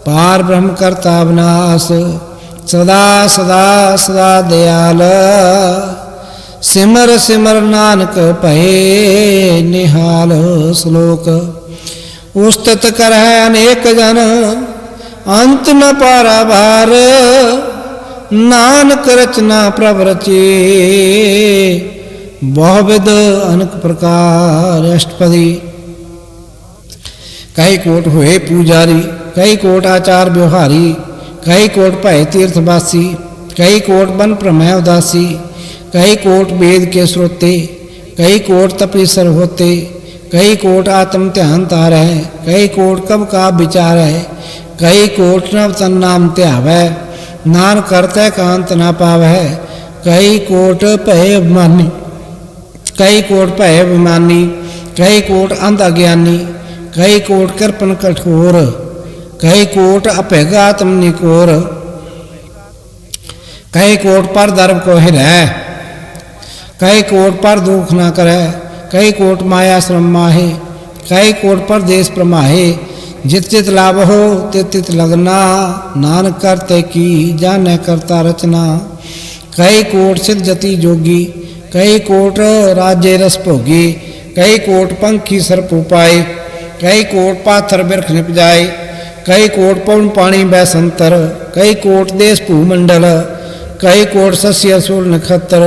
पार ब्रह्म करता विनाश, सदा सदा सदा दयाल। सिमर सिमर नानक भये निहाल। श्लोक उस्तत कर है अनेक जन, अंत न पारा भार। नानक रचना प्रभ रचे, बहुविध अनेक प्रकार। अष्टपदी कई कोट हुए पूजारी, कई कोट आचार व्यवहारी। कई कोट भय तीर्थवासी, कई कोट बन प्रमय उदासी। कई कोट वेद के श्रोते, कई कोट तपीसर होते। कई कोट आत्म ध्यान तारै, कई कोट कब का विचार है। कई कोट नव तन नाम ध्यावै, नान करतै कांत ना पावै। कई कोट भय अभिमानी, कई कोट भय अभिमानी। कई कोट अंध अज्ञानी, कई कोट कृपन कठोर। कई कोट अभेगात्म निकोर, कई कोट पर दर्भ को हिरै। कई कोट पर दुख न करे, कई कोट माया श्रम माहे। कई कोट पर देश प्रमाहे, जित जित लाभ हो तित तित लगना। नानक करते की जाने करता रचना। कई कोट सिद्ध जति जोगी, कई कोट राज्य रस भोगी। कई कोट पंखी सर्प उपाय, कई कोट पाथर बिरख निप जाए। कई कोट पवन पानी बैसंतर, कई कोट देश भूमंडल। कई कोट सस्य असुर नक्षत्र,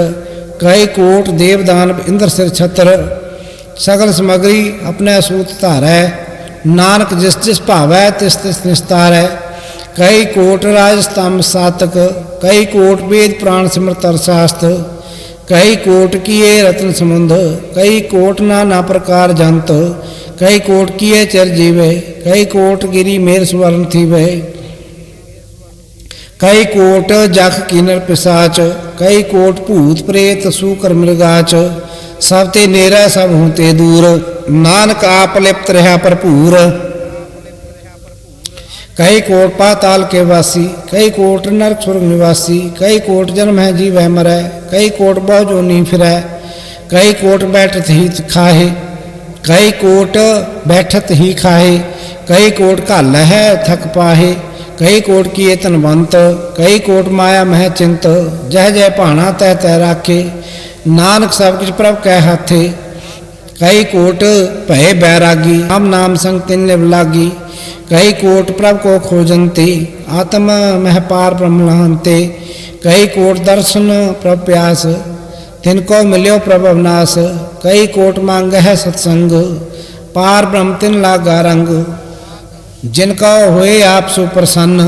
कई कोट देव दानव इंद्र सिर छत्र। सगल सामग्री अपने सूत धारै, नानक जिस जिस भावै तिस तिस निस्तारै। कई कोट राज स्तंभ सातक, कई कोट वेद पुराण सिमरत शास्त्र। कई कोट किए रत्न समुंद, कई कोट नाना प्रकार जंत। कई कोट किए चर जीवे, कई कोट गिरी मेर स्वर्ण थीवे। कई कोट जख किन्नर पिशाच, कई कोट भूत प्रेत सूकर मृगाच। सब ते नेरा सब हूँ ते दूर, नानक आप लिप्त रहा भरपूर। कई कोट पाताल के वासी, कई कोट नरक स्वर्ग निवासी, कई कोट जन्म है जी वह मरै, कई कोट बहु जोनी फिरै, कई कोट बैठत ही खाहे, कई कोट बैठत ही खाहे, कई कोट घाल है थक पाहे, कई कोट किए तनवंत, कई कोट माया मह चिंत, जह जय भाना तह तह राखे, नानक सब किछ प्रभ कै हाथे, कई कोट भय बैरागी, राम नाम संग तिन लिव लागी, कई कोट प्रभ को खोजंते, आत्म मह पार ब्रह्महंते, कई कोट दर्शन प्रभ प्यास, तिनको मिल्यो प्रभ अविनाश, कई कोट मांग है सत्संग, पार ब्रह्म तिन लागा रंग, जिनका होए आप सो प्रसन्न,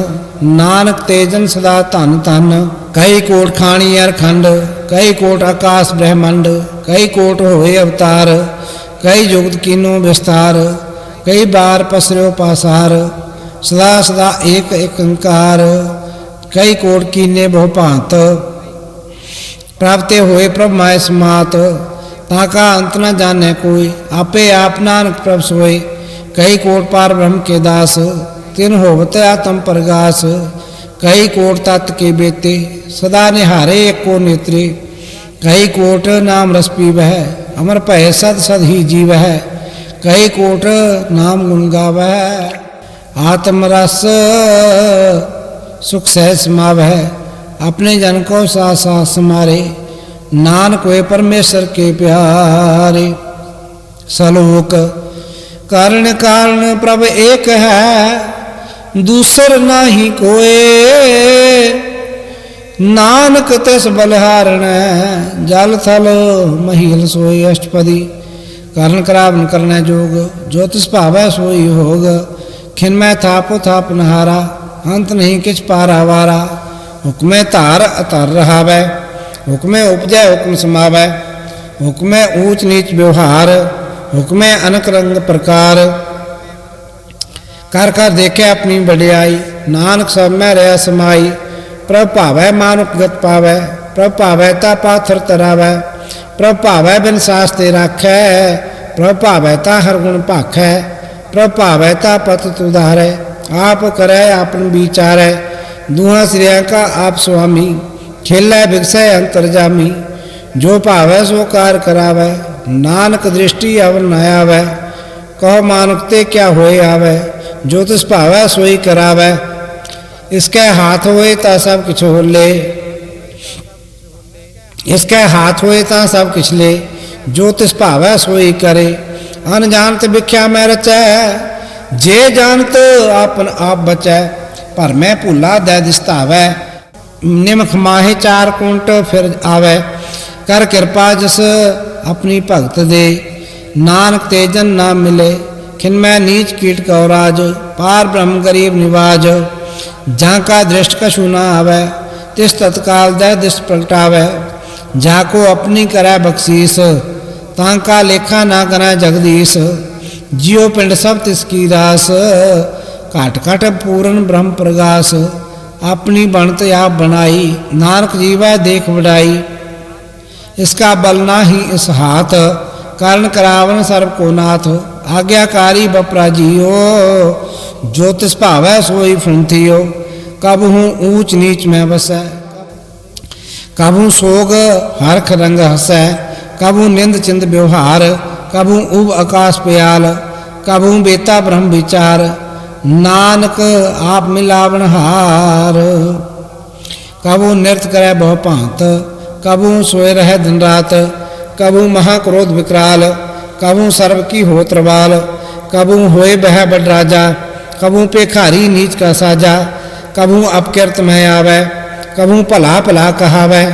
नानक तेजन सदा धन धन, कई कोट खानी अर खंड, कई कोट आकाश ब्रह्मंड, कई कोट होए अवतार, कई जुगत कीनो विस्तार, कई बार पसर्यो पासार, सदा सदा एक एक अंकार, कई कोट कीने बहु भांत, प्राप्ते होए प्रभ माय समात, ताका अंत न जाने कोई, आपे आप नानक प्रभ सोए, कई कोट पार ब्रह्म के दास, तिन होवत आत्म प्रगास, कई कोट तत् के बेते, सदा निहारे एको नेत्रे, कई कोट नाम रस पीवह, अमर भय सद सद ही जीवह, कई कोट नाम गुण गावह, आत्म रस सुख सहज समावह, अपने जन को साथ साथ समारे, नानक वे परमेश्वर के प्यारे। सलोक कारण कारण प्रभ एक है, दूसर नाही कोय, नानक तिस बलिहारण, जल थल महील सोई अष्टपदी, कारण करावन करना जोग, जो तिस भावै सोई होग, खिन मैं थापो थाप नहारा, अंत नहीं किछ पारा वारा, हुक्मे धार अतर रहावै, हुक्मे उपजै हुक्म समावै, हुक्मे ऊंच नीच व्यवहार, हुक्मे अनक रंग प्रकार, कर कर देखे अपनी बड़ियाई, नानक सब में रह समाई, प्रभ भावै मानुक गत पावै, प्रभ भावै ता पाथर तरावै, प्रभ भावै बिन सास ते राखै, प्रभ भावै ता हर गुण भाखै, प्रभ भावै ता पत उधारै, आप करै आपन विचारै, दुआ श्रिया का आप स्वामी, खेलै बिगसै अंतरजामी, जो भावै सो कार करावै, नानक दृष्टि अवर न आवै, कहो मानुकते क्या होए आवै, जो तिस भावै सोई करावै, इसके हाथ होए ता सब किछ हो ले, इसके हाथ होए ता सब किछ ले, जो तिस भावै सोई करे, अनजानत भिख्या में रचै, जे जानत आपन आप बचै, पर मैं भूला दै दिसतावै, निमख माहे चार कुंट फिर आवै, कर कृपा जिस अपनी भगत दे, नानक तेजन ना मिले, खिनमै नीच कीट कौराज, पार ब्रह्म गरीब निवाज, जहाँ का दृष्ट कछु ना आवे, तिस तत्काल दह दिश प्रगटावै, जाको अपनी करै बख्शीस, तांका लेखा ना करै जगदीश, जियो पिंड सब तिसकी दास, घट घट पूर्ण ब्रह्म प्रगास, अपनी बनत आप बनाई, नानक जीवै देख बढ़ाई, इसका बल ना ही इस हाथ, कारण करावन सर्व को नाथ, आज्ञाकारी बपरा जियो, जो तिस भावै सोई फुंथियो, कबहू ऊंच नीच में बसै, कबहू सोग हरख रंग हसै, कबहू निंद चिंद व्यवहार, कबहू उब आकाश प्याल, कबहू बेता ब्रह्म विचार, नानक आप मिलावन हार, कबहू नृत्य करे बहु भांत, कबहू सोए रहे दिन रात, कबहू महाक्रोध विकराल, कबहू सर्व की होत रवाल, कबहू होए बह बड़ राजा, कबहू पेखारी नीच का साजा, कबहू अपकृत में आवे, कबहू भला भला कहावै,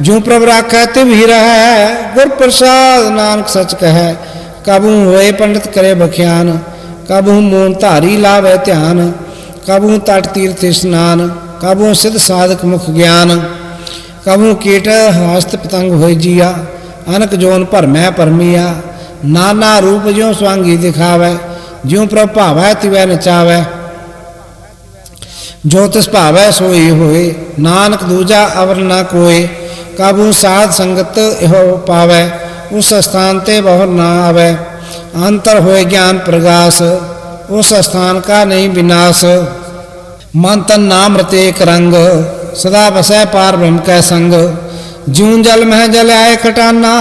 जो प्रभ राखै तिव ही रहै, गुर प्रसाद नानक सच कहै, कबहू होए पंडित करे बख्यान, कबहू मोन धारी लावै ध्यान, कबहू तट तीर्थ स्नान, कबहू सिद्ध साधक मुख ज्ञान, कबहू कीट हस्त पतंग होए जिया, अनक जोन भरमै परमिया, नाना रूप ज्यों स्वांगी दिखावै, ज्यों प्रभ भावै तिवै नचावै, जो तिस भावै सोई होए, नानक दूजा अवर न कोय, कबहू साध संगत इहो पावै, उस स्थान ते बहु न आवै, अंतर होए ज्ञान प्रगास, उस स्थान का नहीं विनाश, मन तन नाम रते एक रंग, सदा बसै पार ब्रह्म कै संग। ज्यों जल मह जल आए खटाना,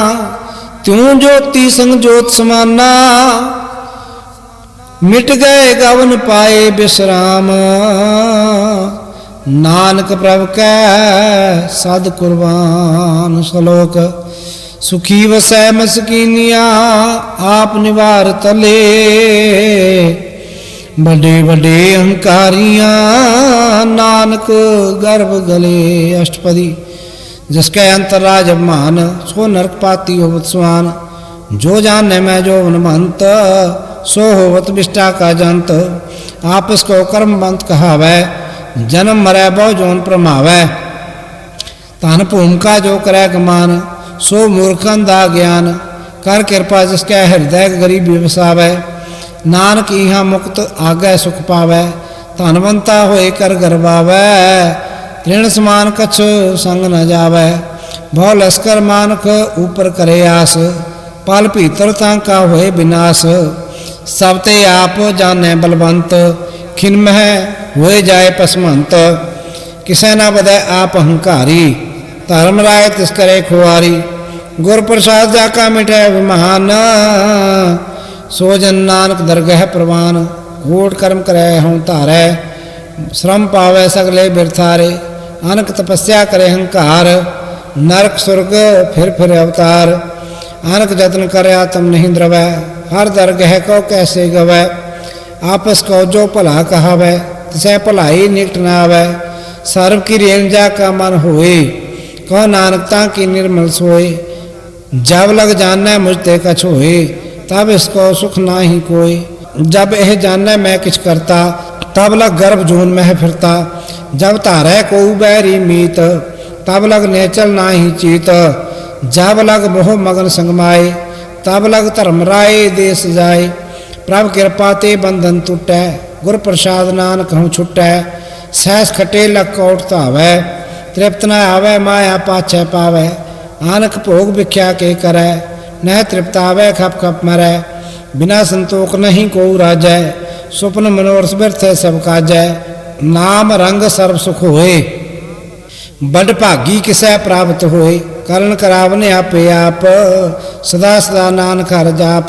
त्यों ज्योति संग ज्योत समाना। मिट गए गवन पाए विश्राम, नानक प्रभ कै सद कुर्बान। श्लोक सुखी वसै मस्कीनिया, आप निवार तले। बड़े बड़े अहंकारियां, नानक गर्भ गले। अष्टपदी जिसके अंतराज अभिमान, सो नरक पाती होवत स्वान। जो जाने मैं जो मनमंत, सो होवत विष्टा का जंत। आपस को कर्मबंत कहावै, जन्म मरै बहु जोन प्रमावै। तन भूमिका जो करे गमान, सो मूर्खन दा ज्ञान। कर कृपा जिसके हृदय गरीबी वसावै, नानक इहाँ मुक्त आगे सुख पावै। धनवंता होए कर गरबावै, ऋण समान कछ संग न जावै। भौ लश्कर मानक ऊपर करे आस, पल भीतर तांका होए विनाश। सब ते आप जाने बलवंत, खिनमह होए जाए पसमंत। किसे न बधै आप अहंकारी, धर्म राय तिस करे खुआरी। गुर प्रसाद जाका मिठै विमान, सो जन नानक दरगह प्रवान। कूट कर्म करे हूँ धारै, श्रम पावै सगले बिरथारे। अनक तपस्या करे हंकार, नरक सुर्ग फिर अवतार। अनक जतन करे आत्म नहीं द्रवै, हर दरगह को कैसे गवै। आपस को जो भला कहावै, तिसै भलाई निकट न आवै। सर्व की रेल जा का मन होए, कहो नानकता की निर्मल सोए। जब लग जानै मुझते कछ होए, तब इसको सुख ना ही कोई। जब यह जानै मैं किछ करता, तब लग गर्भ जून में फिरता। जब तारै को बैरी मीत, तब लग नेचल ना ही चीत। जब लग मोह मगन संगमाए, तब लग धर्म राय देश जाए। प्रभ कृपा ते बंधन टूटै, गुर प्रसाद नानक हूँ छुटै। सहस खटे लग कोट धावै, तृप्त न आवै माया पाछै पावै। आनक भोग भिख्या के करै, नह तृप्त आवै खप खप मरै। बिना संतोख नहीं को राजै, स्वप्न मनोरथ व्यर्थ सब काजै। नाम रंग सर्व सुख होए, बड़ भागी किसै प्राप्त होए। करण करावने आपे आप, सदा सदा नानक हर जाप।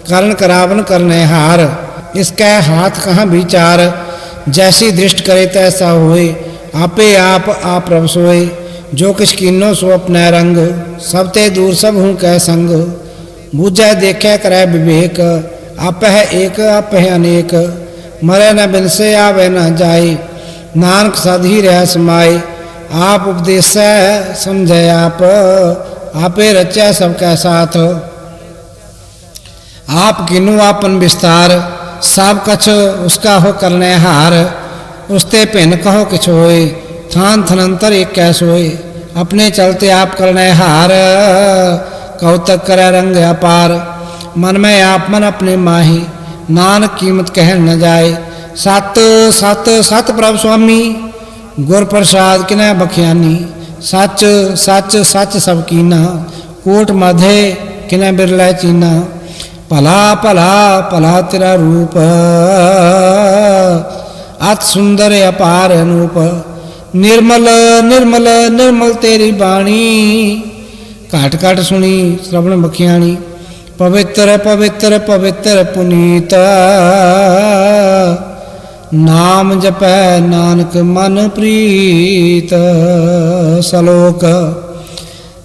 करण करावन करने हार, इसकै हाथ कहाँ विचार। जैसी दृष्ट करे तैसा होए, आपे आप प्रभ सोए। जो किस कीनो सो अपने रंग, सब ते दूर सब हूँ कै संग। बूझै देखे करै विवेक, आप है एक आप है अनेक। मरे न बिनसे आवे न जाए, नानक सद ही रह समाए। आप उपदेसै समझै आप, आपे रचै सबकै साथ। आप किनु आपन विस्तार, सब कछ उसका हो करने हार। उसते भिन्न कहो किछ होए, थान थनंतर एक कैसोए। अपने चलते आप करने हार, कौतक करे रंग अपार। मन में आप मन अपने माही, नानक कीमत कह न जाए। सत सत सत प्रभ स्वामी, गुर प्रसाद किनै बख्यानी। सच सच सच सब कीना, कोट मधे किनै बिरलै चीना। भला भला भला तेरा रूप, अत सुंदर अपार अनूप। निर्मल निर्मल निर्मल तेरी बाणी, घट घट सुनी श्रवण बखियाणी। पवित्र पवित्र पवित्र पुनीत, नाम जपै नानक मन प्रीत। श्लोक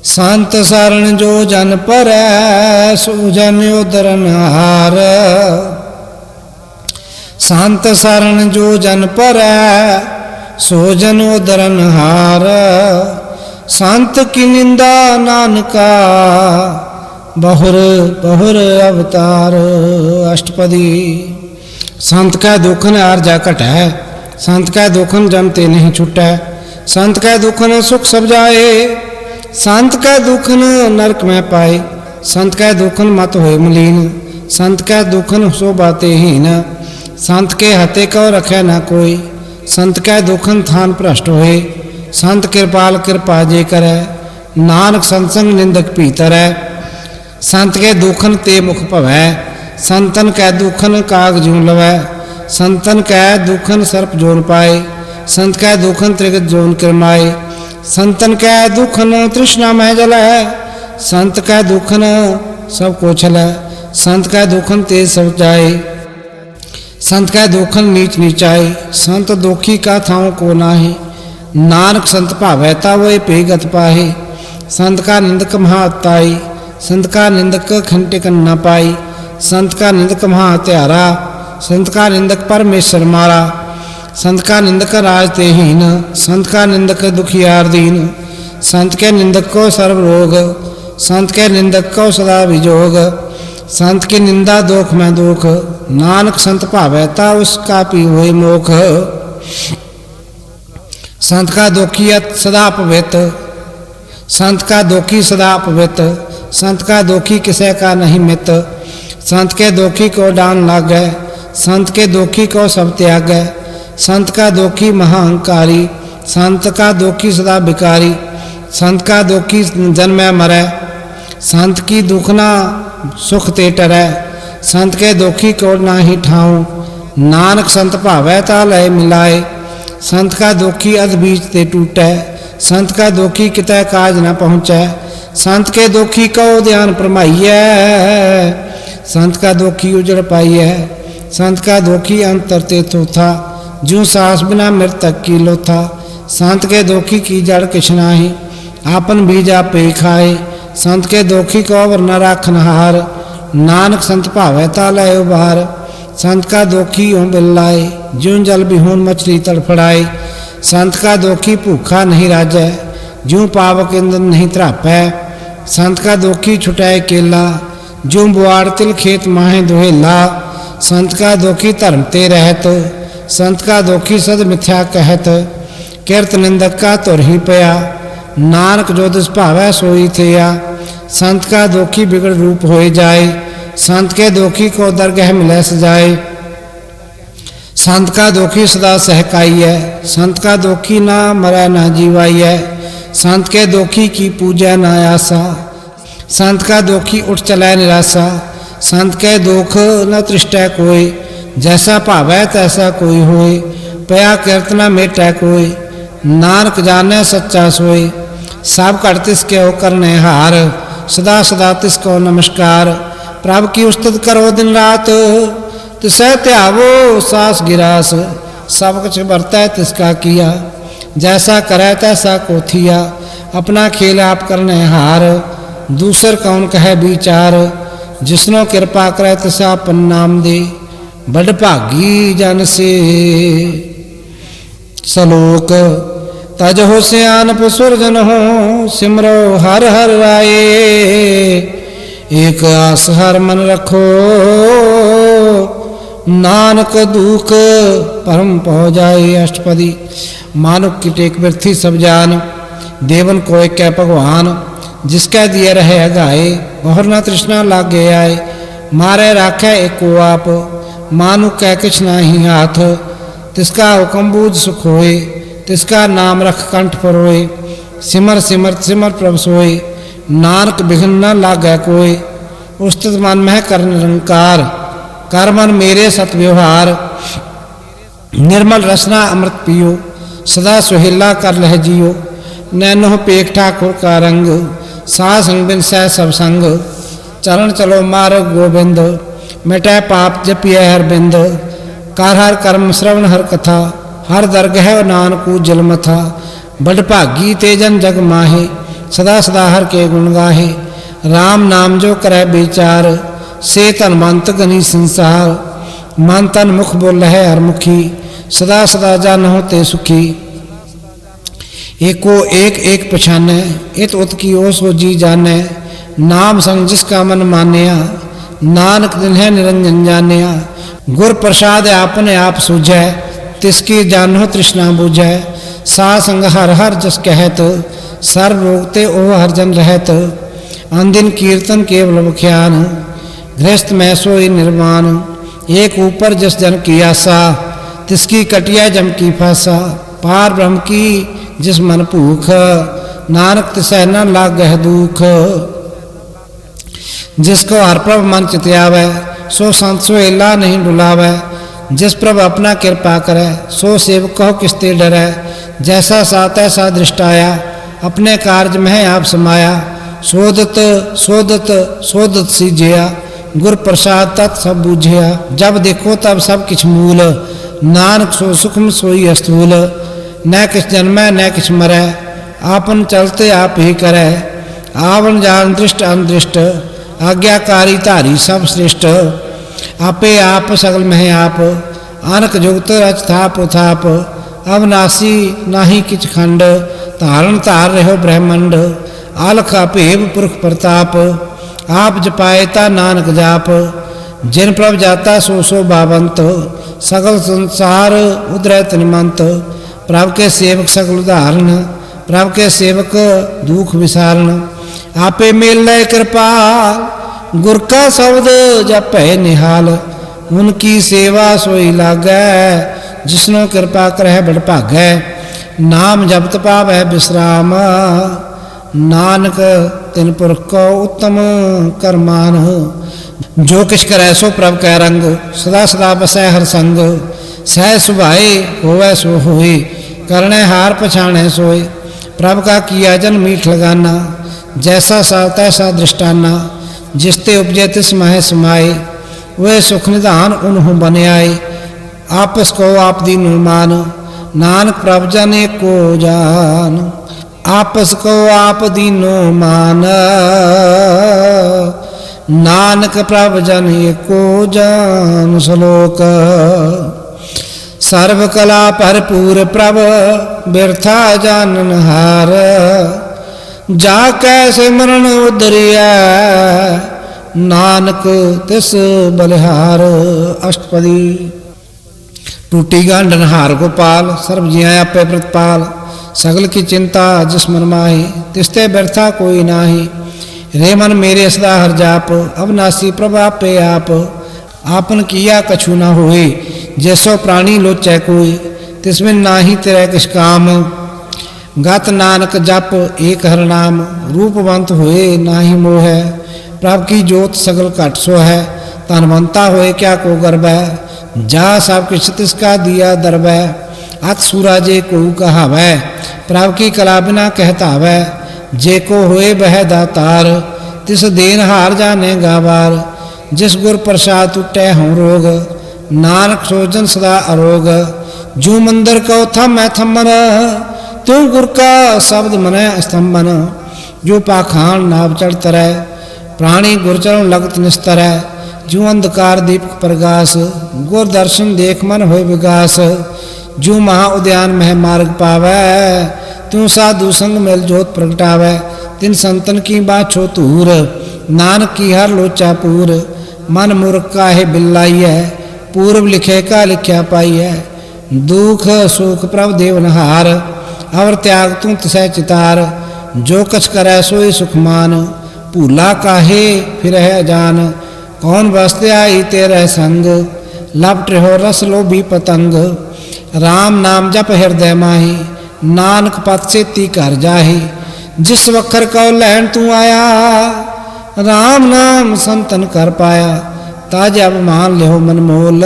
संत शरण जो जन परै, सो जन उदरन हार। संत शरण जो जन परै, सो जन उदरन हार। संत की निंदा नानका, बहुर बहुर अवतार। अष्टपदी संत का दुखन आर्जा घटै, संत का दुखन जमते नहीं छुटै। संत का दुखन सुख सब जाए, संत का दुखन नरक में पाए। संत का दुखन मत होए मलीन, संत का दुखन सो बाते हीन। संत के हते को रखे न कोई, संत का दुखन थान भ्रष्ट होए। संत कृपाल कृपा जे करे, नानक संसंग निंदक भीतर है। संत के दुखन ते मुख भवै, संतन कै दुखन काग जूं लवै। संतन कै दुखन सर्प जोन पाए, संत कै दुखन त्रिगत जोन किरमाए। संतन कै दुखन तृष्णा मह जल है, संत कै दुखन सब को छल है। संत कै दुखन तेज सब जाए, संत कै दुखन नीच नीचाए। संत दुखी का थाव को नाहे, नानक संत भावैता वो पेगत पाहे। संत का निंदक महाताई, संत का निंदक खंटिक न पाई। संत का निंदक महात्यारा, संत का निंदक परमेश्वर मारा। संत का निंदक राज तेहीन, संत का निंदक दुखियार दीन। संत के निंदक को सर्व रोग, संत के निंदक को सदा विजोग। संत की निंदा दोख में दुख, नानक संत भावैता उसका पी हुए मोख। संत का दोखियत सदा पवित, संत का दोखी सदा पवित। संत का दोखी किसे का नहीं मित, संत के दोखी को डान लागै। संत के दोखी को सब त्यागै, संत का दोखी महाअहंकारी। संत का दोखी सदा बिकारी, संत का दोखी जन्म मरै। संत की दुखना सुख ते टरै, संत के दोखी को नाही ठाऊं। नानक संत भावैता लय मिलाए, संत का दोखी अध बीच ते टूटै। संत का दोखी कितै काज न पहुँचै, संत के दोखी को ध्यान परमाइयै। संत का दोखी उजड़ पाइयै, संत का दोखी अंतर ते थोथा। जूं सास बिना मृतक की लोथा, संत के दोखी की जड़ किछ नाहि, आपन बीज आपे खाए। संत के दोखी को अवर न राखन हार, नानक संत भावैता लय उबार। संत का दोखी ओं बिल्लाए, ज्यों जल बिहून मछली तड़फड़ाए। संत का दोखी भूखा नहीं राजै, ज्यों पावक इंद्र नहीं त्रापै। संत का दोखी छुटाए केला, ज्यों बुआड़ तिल खेत माहे दुहेला। संत का दोखी धर्म ते रहत, संत का दोखी सद मिथ्या कहत। किरत निंदक का तुर ही पया, नानक जो दिस भावै सोई थिया। संत का दोखी बिगड़ रूप होए जाए, संत के दोखी को दरगह मिलै सजाए। संत का दोखी सदा सहकाई है, संत का दोखी ना मरै ना जीवाई है। संत के दोखी की पूजा ना आसा, संत का दोखी उठ चलै निराशा। संत के दोख न तृष्टै कोई, जैसा भावै तैसा कोई होए। पया कीर्तना मेटै कोई, नानक जानै सच्चा सोए। सब घट तिसके हो करने हार, सदा सदा तिसको नमस्कार। प्रभु की उस्तत करो दिन रात, तिसै त्यावो सास गिरास। सब कुछ बरतै तिसका किया, जैसा करै तैसा को थिया। अपना खेल आप करने हार, दूसर कौन कहे विचार। जिसनो कृपा करे तिसा अपन नाम दे, बड़ भागी जन से। सलोक तजहो सियानप सुरजन हो, सिमरो हर हर राये। एक आस हर मन रखो, नानक दुख परम पौ जाए। अष्टपदी। मानुक की टेक वृथी सब जान, देवन को एक भगवान। जिसकै दिए रहे अगाए, बहुर न तृष्णा लागे आए। मारे राखै एको आप, मानुक कै किछ नाही हाथ। तिसका हुक्म बूझ सुख होए, तिसका नाम रख कंठ परोए। सिमर सिमर सिमर प्रभ सोए, नानक बिघन न लागै कोय। उस्तत मन मह कर निरंकार, कर मन मेरे सत व्यवहार। निर्मल रसना अमृत पियो, सदा सुहेला कर लह जियो। नैनो पेख ठाकुर का रंग, सा संग बिन सह सब संग। चरण चलो मार्ग गोबिंद, मिटै पाप जपिय हर बिंद। कर हर कर्म श्रवण हर कथा, हर दरगह नानकू जल मथा। बड़ भागी तेजन जग माहे, सदा सदा हर के गुण गाहे। राम नाम जो करे विचार, से धनवंत गनी संसार। मन तन मुख बोल है हर मुखी, सदा सदा जन होते सुखी। एको एक एक पछानै, इत उत की ओ सो जी जानै। नाम संग जिसका मन मानिया, नानक दिन है निरंजन जानिया। गुर प्रसाद आपने आप सूझै, तिसकी जानो तृष्णा बुझै। सा संग हर हर जस कहत, सर्व रोगते ओ हर जन रहत। अंदिन कीर्तन केवल बख्यान, गृहस्थ में सोई निर्वाण। एक ऊपर जस जन की आशा, तिसकी कटिया जम की फासा। पार ब्रह्म की जिस मन भूख, नानक तिसै न लागह दुख। जिसको हर प्रभ मन चित्यावै, सो संत सोहेला नहीं डुलावै। जिस प्रभ अपना कृपा करे, सो सेवक कहो किसते डरै। जैसा सा तैसा दृष्टाया, अपने कार्य में आप समाया। शोधत शोधत शोधत सीझिया, गुर प्रसाद तत् सब बूझिया। जब देखो तब सब किछ मूल, नानक सो सुखम सोई अस्थूल। न किछ जन्मै न किछ मरै, आपन चलते आप ही करे। आवन जान दृष्ट अनदृष्ट, आज्ञाकारी धारी सब श्रेष्ठ। आपे आप सगल मह आप, अनक जुगत रच थाप उथाप। अविनाशी नाही किछ खंड, धारण धार रहो ब्रह्मंड। आलख अभेव पुरख प्रताप, आप जपाए ता नानक जाप। जिन प्रभ जाता सो सो बावंत, सगल संसार उदरै तनिमंत। प्रभ के सेवक सगल उदाहरण, प्रभ के सेवक दुख विसारण। आपे मेल लय कृपाल, गुर का शब्द जपै निहाल। उनकी सेवा सोई लागै, जिसनो कृपा करह बड़ भागै। नाम जपत पावै विश्राम, नानक तिन पुरख को उत्तम करमान। जो किछ करै सो प्रभ कै रंग, सदा सदा बसै हर संग। सह सुभाए होवै सो होए, करणे हार पछाणै सोए। प्रभ का किया जन मीठ लगाना, जैसा सा तैसा दृष्टाना। जिसते उपजे तिस मह समाए, वह सुख निधान उन्हों बन आए। आपस को आप दीन मान, नानक प्रभ जन एको जान। आपस को आप दीनो मान, नानक प्रभ जन एको जान। श्लोक। सर्व कला भरपूर प्रभ, बिरथा जानन हार। जा कैसे मरण उदरिया, नानक तिस बलिहार। अष्टपदी। टूटी गांडन हार गोपाल, सर्व जिया आपे प्रतिपाल। सगल की चिंता जिस मन माही, तिसते व्यर्था कोई नाही। रे मन मेरे सदा हर जाप, अविनाशी प्रभ आपे आप। आपन किया कछु न होए, जैसो प्राणी लोचै कोई। तिसमें नाही तेरे किस काम, गत नानक जप एक हर नाम। रूपवंत होए नाही मोह, प्रभ की जोत सगल घट सो है। तनवंता होए क्या को गर्व है, जा सब किछ तिसका दिया दरब है। अत सूराजे को कहावै, प्रभ की कला बिना कहतावै। जे को होए बह दातार, तिस देन हार जाने गावार। जिस गुर प्रसाद टूटे हों रोग, नानक सोजन सदा अरोग। जो मंदिर को थमै थमन, त्यों गुर का शब्द मनै स्तंभन। जो पाखान नाव चढ़ तरै, प्राणी गुरचरण लगत निस्तर। जो अंधकार दीपक प्रकाश, गुर दर्शन देख मन होय विकास। जो महा उद्यान मह मार्ग पावै, त्यों साधु संग मिल जोत प्रगटावै। तिन संतन की बाछो तूर, नानक की हर लोचा पूर। मन मूर्ख काहे बिल्लाई है, पूर्व लिखे का लिख्या पाई है। दुख सुख प्रभ देवनहार, अवर त्याग तू तिसै चितार। जो कछ करै सोई सुखमान, भूला काहे फिर है अजान। कौन बसते आई तेरे संग, लपट हो रस लोभी पतंग। राम नाम जप हृदय माही, नानक पत सेती कर जाही। जिस वखर को लैन तू आया, राम नाम संतन कर पाया। ताज अब मान लिहो मन मोल,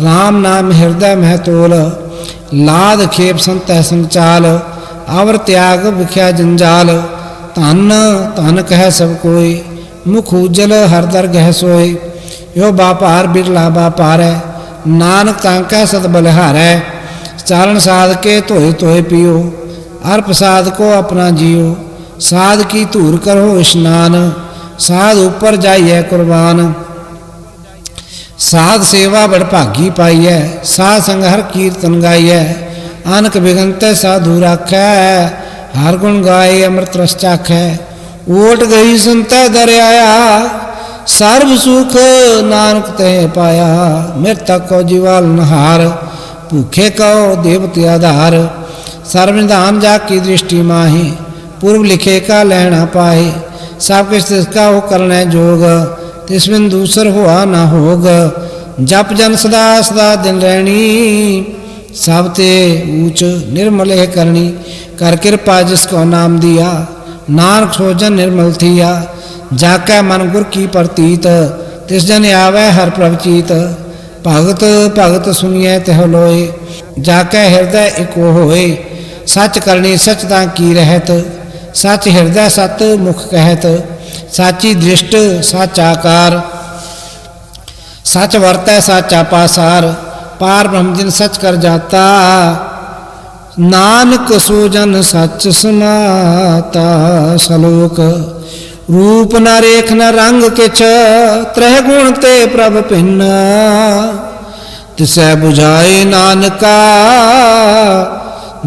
राम नाम हृदय मह तोल। लाद खेप संत संग चाल, आवर त्याग विख्या जंजाल। धन धन कह सब कोई, मुख उज्जल हर दर गह सोए। यो बापार बिरला बापार है, नानक तांकै सत बलिहारै। चारण साध के धोए धोए पियो, अर्प साध को अपना जियो। साध की धूर करो स्नान, साध ऊपर जाइए कुर्बान। साध सेवा बड़ भागी पाइयै, साध संग हर कीर्तन गाइयै। अनक बिगनते साधु राखै, हर गुण गाए अमृत रस चाखै। ओट गई संतै दर आया, सर्व सुख नानक ते पाया। मृतक को जीवाल नहार, भूखे को देवते आधार। सर्वनिधान जाकी दृष्टि माही, पूर्व लिखे का लहना पाए। सब किछ तिसका हो करने जोग, तिसबिन दूसर हुआ न होग। जप जन सदा सदा दिन रहनी, सब ते ऊंच निर्मल है करनी। कर कृपा जिसको नाम दिया, नानक सोजन निर्मल थिया। जाकै मन गुर की प्रतीत, तिस जन आवे हर प्रभचीत। भगत भगत सुनिए तह लोए, जाकै हृदय एको होए। सच करनी सचता की रहत, सच हृदय सत मुख कहत। साची दृष्ट सच आकार, सच वरतै साचा पासार। पार ब्रह्म जिन सच कर जाता, नानक सो जन सच समाता। सलोक रूप न रेख न रंग किछ, त्रह गुण ते प्रभ भिन्न। तिसै बुझाए नानका,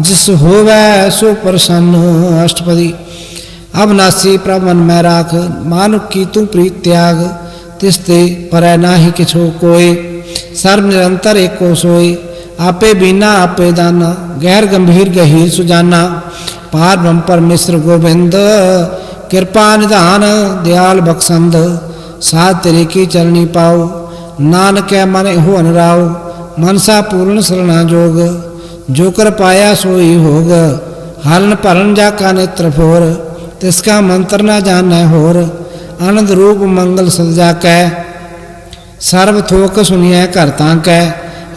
जिस होवै सो प्रसन्न। अष्टपदी। अविनाशी प्रभ मन में राख, मानुक की तू प्रीत त्याग। तिसते परै नाहि किछो कोय, सर्व निरंतर एको सोय। आपे बीना आपे दाना, गहर गंभीर गहीर सुजाना। पार ब्रह्म परमेश्वर गोविंद, कृपा निधान दयाल बख्शंद। साध तेरे की चरणी पाओ, नानक मन हो अनुराव। मनसा पूर्ण शरणा जोग, जो कर पाया सोई होग। हलन भरन जाका नेत्र फोर, तिसका मंत्र न जानै होर। आनंद रूप मंगल सद जाकै, सर्व थोक सुनिए घर ताकै।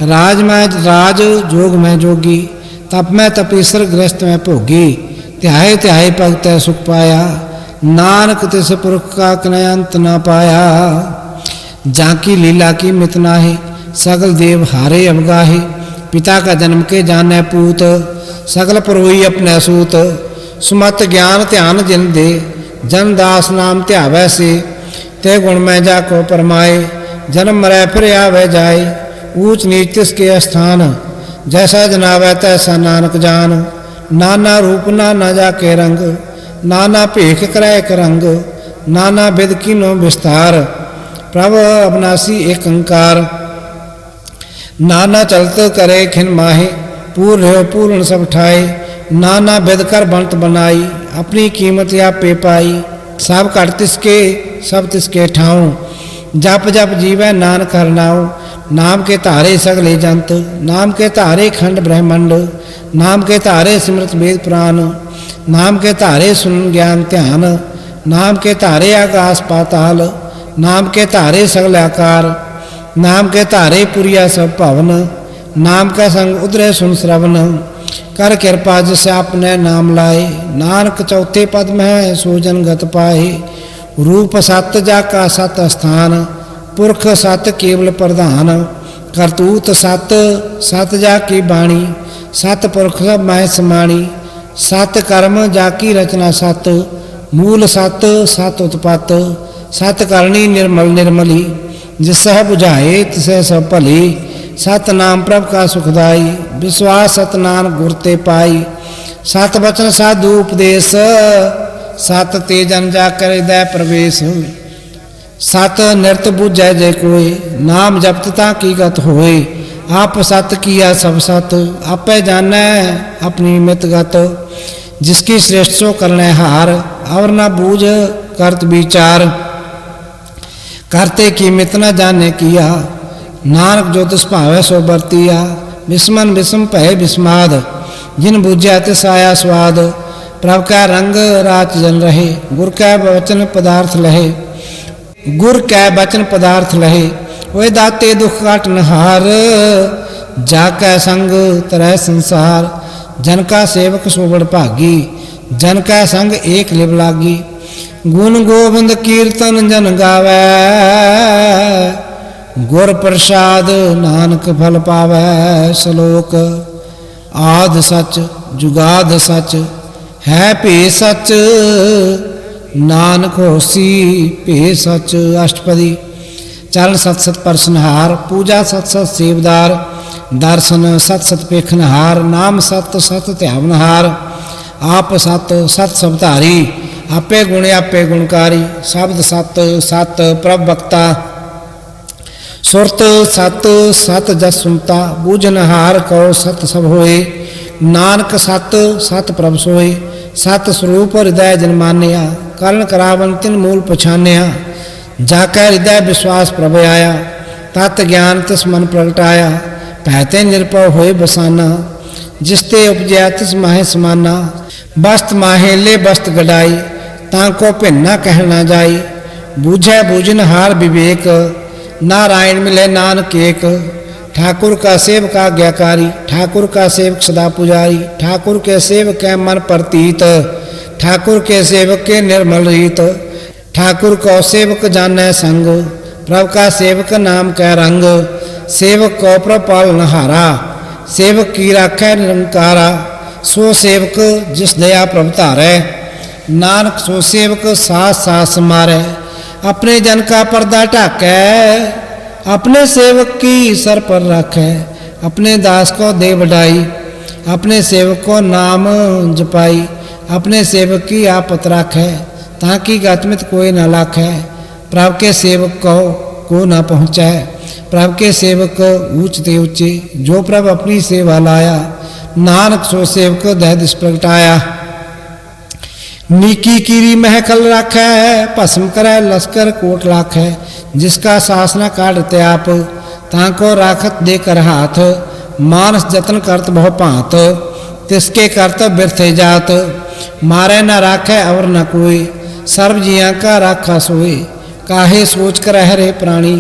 राज में राज, जोग में जोगी। तप में तपीसर, गृहस्थ में भोगी। ध्याए ध्याए भगत सुख पाया, नानक तिस पुरख का कनय अंत न पाया। जाकी लीला की मित नाहि, सगल देव हारे अवगाहे। पिता का जन्म के जाने पूत, सगल पुरोई अपने सूत। सुमत ज्ञान ध्यान जिन दे, जन दास नाम ध्यावै से। ते गुण में जाको परमाए, जन्म मरै फिर आवे जाए। ऊंच नीच तिसके स्थान, जैसा जनावै तैसा नानक जान। नाना रूप नाना जाके रंग, नाना भेख करे एक रंग। नाना विध कीनो विस्तार, प्रभ अविनाशी एक अंकार। नाना चलत करे खिन माहे, पूर्ण हो पूर्ण सब ठाए। नाना विध कर बंत बनाई, अपनी कीमत आपे पाई। सब घट तिसके सब तिसके ठाऊं, जप जप जीवै नानक हर नाऊ। नाम के तारे सगले जंत, नाम के तारे खंड ब्रह्मंड। नाम के तारे सिमरत वेद पुराण, नाम के तारे सुन ज्ञान ध्यान। नाम के तारे आकाश पाताल, नाम के तारे सगल आकार। नाम के तारे पुरिया सब भवन, नाम का संग उधरे सुन श्रवण। कर कृपा जिसे आपने नाम लाए, नानक चौथे पद में सोजन गत पाए। रूप सत जाका सत स्थान, पुरख सत केवल प्रधान। करतूत सत सत जाकी बाणी, सत पुरख सब मैं समाणी। सत कर्म जाकी रचना सत, मूल सत सत उत्पत। सत करणी निर्मल निर्मली, जिससे बुझाए तिसे सब भली। सत नाम प्रभ का सुखदाई, विश्वास सत नानक गुर ते पाई। सत वचन साधु उपदेश, सत ते जन जाकर हृदय प्रवेश। सत निरत बुझै जय कोय, नाम जपता की गत होए। आप सत किया सब सत, आपे जानै अपनी मित गत। जिसकी श्रेष्ठ सो करने हार, और न बूझ करत विचार। करते की मित न जाने किया, नानक जो तिस भावै सो बरतिया। विस्मन विषम भय विस्माद, जिन बूझ्या तिस आया स्वाद। प्रभ का रंग राच जन रहे, गुर कै वचन पदार्थ लहे। गुर कै वचन पदार्थ लहे, ओए दाते दुख काट नहार। जाकै संग तरह संसार, जन का सेवक सोबड़ भागी। जन का संग एक लिव लागी, गुण गोविंद कीर्तन जन गावै। गुर प्रसाद नानक फल पावै। सलोक आद सच जुगाद सच, है भे सच। नानक होसी भे सच। अष्टपदी। चरण सत सत परसनहार, पूजा सत सत सेवदार। दर्शन सत सत पेखनहार, नाम सत सत ध्यावनहार। आप सत सत सबधारी, आपे गुण आपे गुणकारी। शब्द सत सत प्रभ वक्ता, सुरत सत सत जस सुनता। बूझनहार कहो सत सब होए, नानक सत सत प्रभ सोए। सत स्वरूप हृदय जन मानिया, करण करावन तिन मूल पछानिया। जाकै हृदय विश्वास प्रभ आया, तत् ज्ञान तिस मन प्रगटाया। भैते निरपव होए बसाना, जिसते उपजया तिस माहे समाना। बस्त माहे ले बस्त गडाई, ताको भिन्ना कहना जाई। बूझै बूझनहार विवेक, नारायण मिले नानक एक। ठाकुर का सेवक आज्ञाकारी, ठाकुर का सेवक सदा पुजारी, ठाकुर के सेवक के मन प्रतीत, ठाकुर के सेवक के निर्मल रीत। ठाकुर को सेवक जाने संग, प्रभु का सेवक नाम कै रंग। सेवक को प्रभु पालनहारा, सेवक की राखै निरंकारा। सो सेवक जिस दया प्रभु धारै, नानक सो सेवक सास सास मारै। अपने जन का पर्दा ढाकै, अपने सेवक की सर पर रखै। अपने दास को दे बढ़ाई, अपने सेवक को नाम जपाई। अपने सेवक की आपत राखै, ताकि गतमित कोई न लाखै। प्रभु के सेवक को न पहुँचै, प्रभु के सेवक ऊंच ते ऊंचे। जो प्रभु अपनी सेवा लाया, नानक सो सेवक दह दिस प्रगटाया। नीकी कीरी महकल राखै, भस्म करै लश्कर कोट लाखै। जिसका सास न काढ़ते आप, ताको राखत देकर हाथ। मानस जतन करत बहु भांत, तिसके करत बिरथे जात। मारे न राखै और न कोई, सर्व जिया का राखा सोए। काहे सोच कर हरे प्राणी,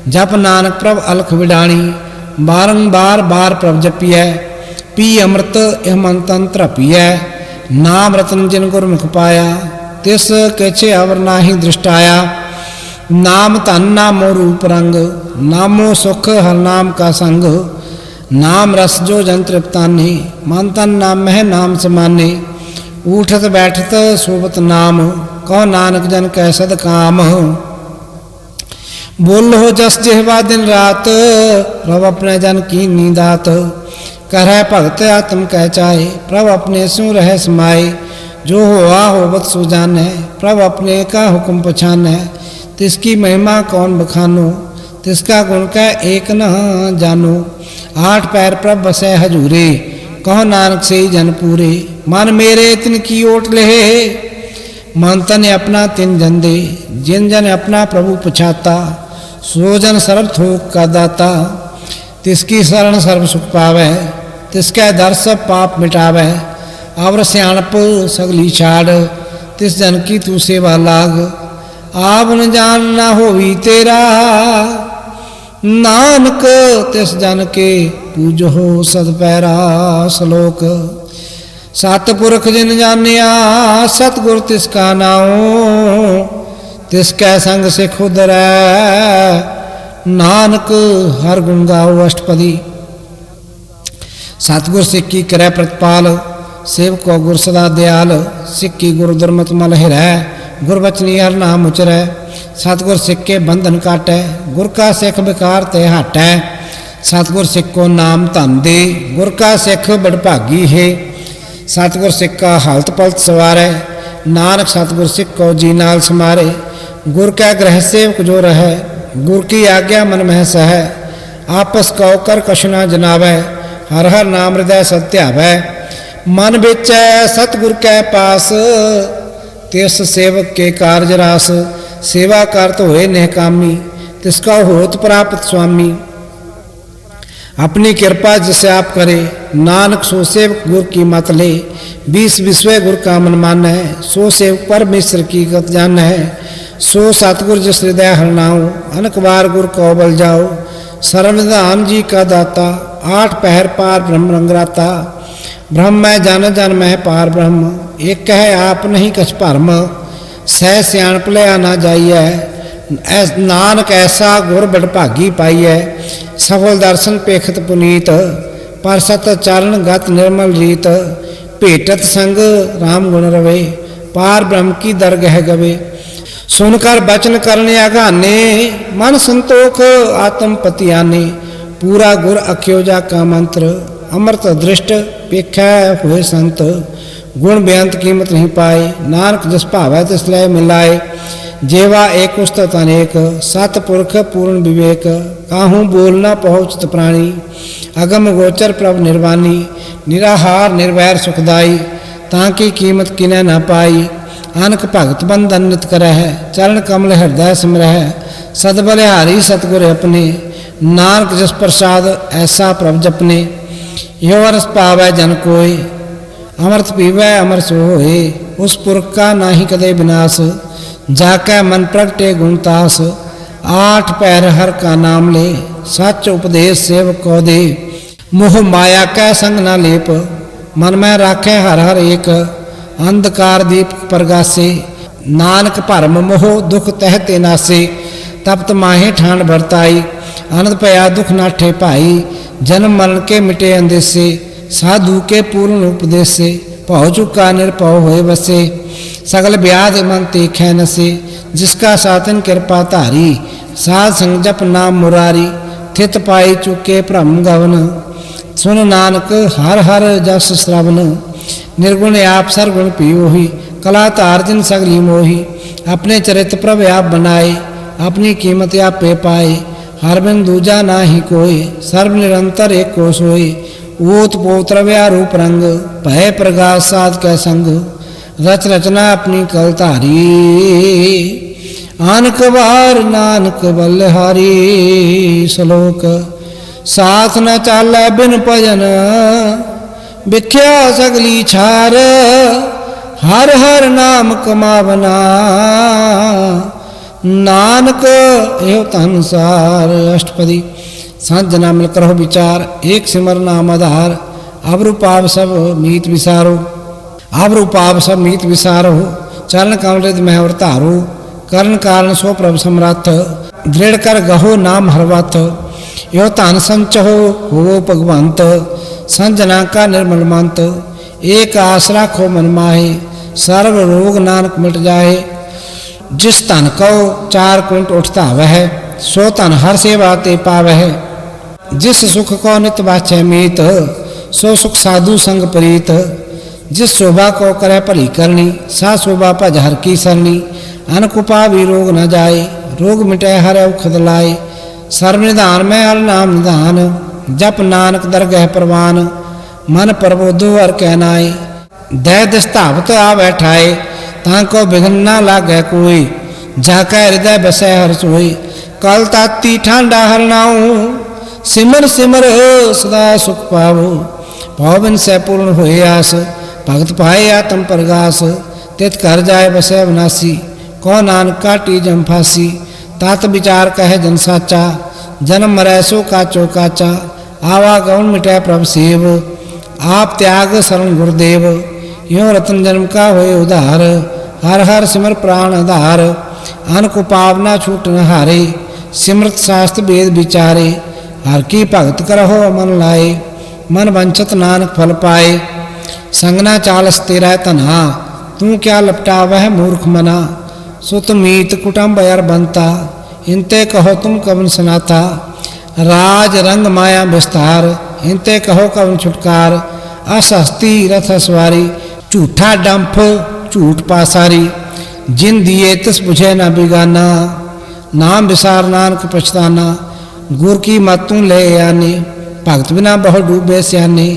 जप नानक प्रभ अलख विडाणी। बारंबार बार प्रभ जपिय, पी अमृत इहमंतंत्र पिय। नाम रतन जिन गुरमुख पाया, तिस किछे अवर नाहि दृष्टाया। नाम धन नामो रूप रंग, नामो सुख हर नाम का संग। नाम रस जो जन तृप्तानी, मन तन नाम मह नाम समाने। उठत बैठत सोबत नाम, कहो नानक जन कै सद काम। बोलो जस जिह्वा दिन रात, प्रभु अपने जन की नींदात। करह भगत आत्म कह चाहे, प्रभु अपने सु रह समाए। जो होआ होवत सो जाने, प्रभु अपने का हुक्म पछाने। तिसकी महिमा कौन बखानो, तिसका गुण कह एक न जानो। आठ पैर प्रभ बसै हजूरे, कहो नानक से जन पूरे। मन मेरे तिन की ओट ले, मन तन अपना तिन जन दे। जिन जन अपना प्रभु पछाता, सो जन सर्व थोक का दाता। तिसकी शरण सर्व सुख पावै, तिसकै दर सब पाप मिटावै। अवर सियाणप सगली छाड़, तिस जन की तू सेवा लाग। आप न जान ना होवी तेरा, नानक तिस जन के पूजो सद पैरा। श्लोक। सतपुरख जिन जानिया, सतगुर तिसका नाओ। तिसकै संग सिख उधरै, नानक हर गुण गाओ अष्टपदी। सतगुर सिक्की करै प्रतिपाल, सेवक को गुर सदा दयाल। सिक्की गुरु दुर्मत मल हिरै, गुरबचनी हर नाम उचरै। सतगुर सिख के बंधन काटै, गुर का सिख बेकार ते हटै। सतगुर सिख को नाम धन दे, गुर का सिख बड़भागी है। सतगुर सिख का हालत पलत सवारै, नानक सतगुर सिख को जी नाल समारे। गुर का ग्रह सेवक जो रहै, गुर की आज्ञा मन मह सह। आपस को कर कछु न जनावै, हर हर नाम हृदय सत्यावै। मन बेचै सतगुर कै पास, तिस सेवक के कारज रास। सेवा करत होए निहकामी, तिसका होत प्राप्त स्वामी। अपनी कृपा जिसे आप करे, नानक सो सेवक गुर की मत ले। 20 विश्व गुर का मन मान है, सो सेवक परमेश्वर की गत जान है। सो सतगुर जिस हृदय हरनाओ, अनक बार गुर को बल जाओ। सर्वनिधान जी का दाता, 8 पहर पार ब्रह्म रंगराता। ब्रह्म मैं जान जान मैं पार ब्रह्म, एक कह आप नहीं कछ भरम। सह सियाणप लिया ना जाइए, नानक ऐसा गुर बड़भागी पाइए। सफल दर्शन पेखत पुनीत, पर सत चारण गत निर्मल रीत। भेटत संग राम गुण रवे, पार ब्रह्म की दरगह गवे। सुनकर बचन करने आगाने, मन संतोख आत्म पति आने। पूरा गुर अख्योजा का मंत्र, अमृत दृष्ट पेखै हुए संत। गुण बेअंत कीमत नहीं पाए, नानक जिस भावै तिस लय मिलाए। जेवा एक उस्तत अनेक, सतपुरख पूर्ण विवेक। काहूँ बोल न पहुँचत प्राणी, अगम गोचर प्रभ निर्वाणी। निराहार निर्वैर सुखदाई, ताकि कीमत किनै न पाई। अनक भगत बंधन नित करह, चरण कमल हृदय सिमरह। सद बलिहारी सतगुर अपने, नानक जिस प्रसाद ऐसा प्रभ जपने। यो रस पावै जन कोय, अमृत पीवै अमर सो होए। उस पुरख का नाहि कदे विनाश, जाकै मन प्रगटे गुणतास। आठ पैर हर का नाम ले, सच उपदेश सेवक को दे। मोह माया कै संग न लेप, मन में राखे हर हर एक। अंधकार दीप प्रगासे, नानक भरम मोह दुख तह ते नासे। तप्त माहे ठाण भरताई, आनंद पया दुख नाठे भाई। जन्म मरण के मिटे अंदेसे, साधु के पूर्ण उपदेसे। भौ चुका निरभव होए बसे, सगल ब्याध मन तेखै नसे। जिसका सातन कृपा धारी, साध संग जप नाम मुरारी। थित पाई चुके भ्रम गवन, सुन नानक हर हर जस श्रवण। निर्गुण आप सरगुण पियोहि, कला तार जिन सगली मोहि। अपने चरित प्रभ आप बनाए, अपनी कीमत आप पे पाए। हर बिन दूजा नाही कोय, सर्व निरंतर एक को सोय। ओत पोत रव्या रूप रंग, भय प्रगास साध कै संग। रच रचना अपनी कल धारी, आनक बार नानक बलिहारी। श्लोक साथ न चालै बिन भजन, बिख्या सगली छार। हर हर नाम कमावना, नानक एव धन सार। अष्टपदी सांझ ना मिल करो विचार, एक सिमर नाम आधार। अब रूपाव सब मीत विसारो, अब रूपाव सब मीत विसारो। चरण कमल रिद मह अवतारो, करण कारण सो प्रभ समरथ। दृढ़ कर गहो नाम हरवथ, यो धन संचहो हो भगवंत। संजना का निर्मल मंत, एक आस राखो मन माहे। सर्व रोग नानक मिट जाए, जिस धन को चार कुंट उठता वह। सो धन हर सेवा ते पावह, जिस सुख को नित बाछे मीत। सो सुख साधु संग प्रीत, जिस शोभा को करे भली करनी। सा शोभा भज हर की सरनी, अनकुपा भी रोग न जाए। रोग मिटे हर औखद लाए, सर्व निधान में हर नाम निधान। जप नानक दरगह परवान, मन प्रबोधो हर कहनाए। दह दिस्तावत आ बैठाए, ताको विघ्न न लागे कोई। जाके हृदय बसै हर सोई, कल ताती ठांडा हर नाऊ। सिमर सिमर सदा सुख पावो, भवबिन से पूर्ण होए आस। भगत पाए आत्म प्रगास, तित कर जाए बसै विनाशी। कौ नानक काटी जम फांसी, तात विचार कहे जन साचा। जन्म मरै सो काचो काचा, आवागमन मिटै प्रभ सेव। आप त्याग शरण गुरुदेव, यो रतन जन्म का होए उधार। हर हर सिमर प्राण आधार, अन को पावना छूट न हारे। सिमरत शास्त्र वेद विचारे, हर की भगत करहो मन लाए। मन वंचत नानक फल पाए, संगना चालस तेरा तन्हा। तू क्या लपटा वह मूर्ख मना, सुत मीत कुटुंब अर बनता। इनते कहो तुम कवन सनाता, राज रंग माया विस्तार। इनते कहो कवन छुटकार, असहस्ती रथ सवारी। झूठा डंफ झूठ पासारी, जिन दिए तिस बुझे न बिगाना। नाम विसार नानक पछताना, गुर की मत तू ले आने। भगत बिना बहु डूबे स्याने,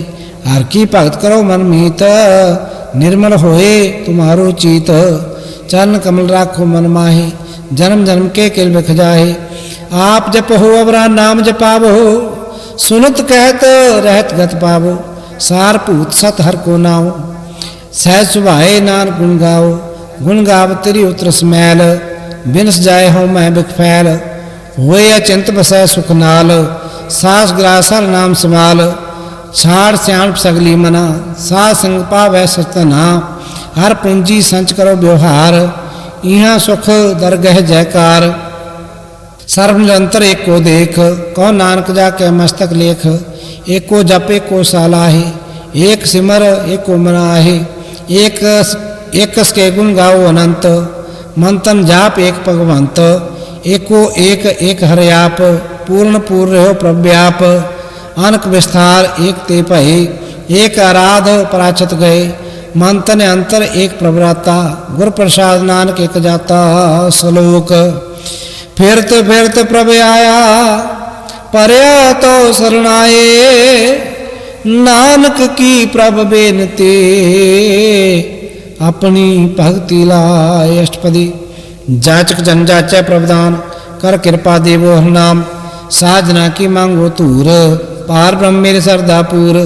हर की भगत करो मन मीत। निर्मल होए तुम्हारो चीत, चरण कमल राखो मन माहे। जन्म जन्म के किल बिख जाए, आप जप हो अबरा नाम जपावो। सुनत कहत रहत गत पावो, सार भूत सत हर को नाओ। सहज सुभाए नानक गुण गाओ, गुण गाव तेरी उतर समैल। बिनस जाए हो मैं बिख फैल, होए अचिंत बसै सुख नाल। सास ग्रास हर नाम समाल, छाड़ स्याणप सगली मना। साध संग पावै सतना, हर पूंजी संच करो व्यवहार। इहाँ सुख दरगह जयकार, सर्व निरंतर एक को देख। कौ नानक जाके मस्तक लेख, एक को जप एक को सालाहे। एक सिमर एक को मनाहे, एक के गुण गाओ अनंत। मंतन जाप एक भगवंत, एको एक एक हरयाप। पूर्ण पूर्ण हो प्रव्याप, अनक विस्तार एक ते भये। एक आराध पराचत गए, मंतन अंतर एक प्रभराता। गुर प्रसाद नानक एक जाता। श्लोक फिरत फिरत प्रभ आया, परया तो शरणाए। नानक की प्रभ बेनती, अपनी भक्ति लाए। अष्टपदी जाचक जन जाचै प्रभदान, कर कृपा देवो हर नाम। साजना की मांगो तूर, पार ब्रह्म मेरे सरदापुर।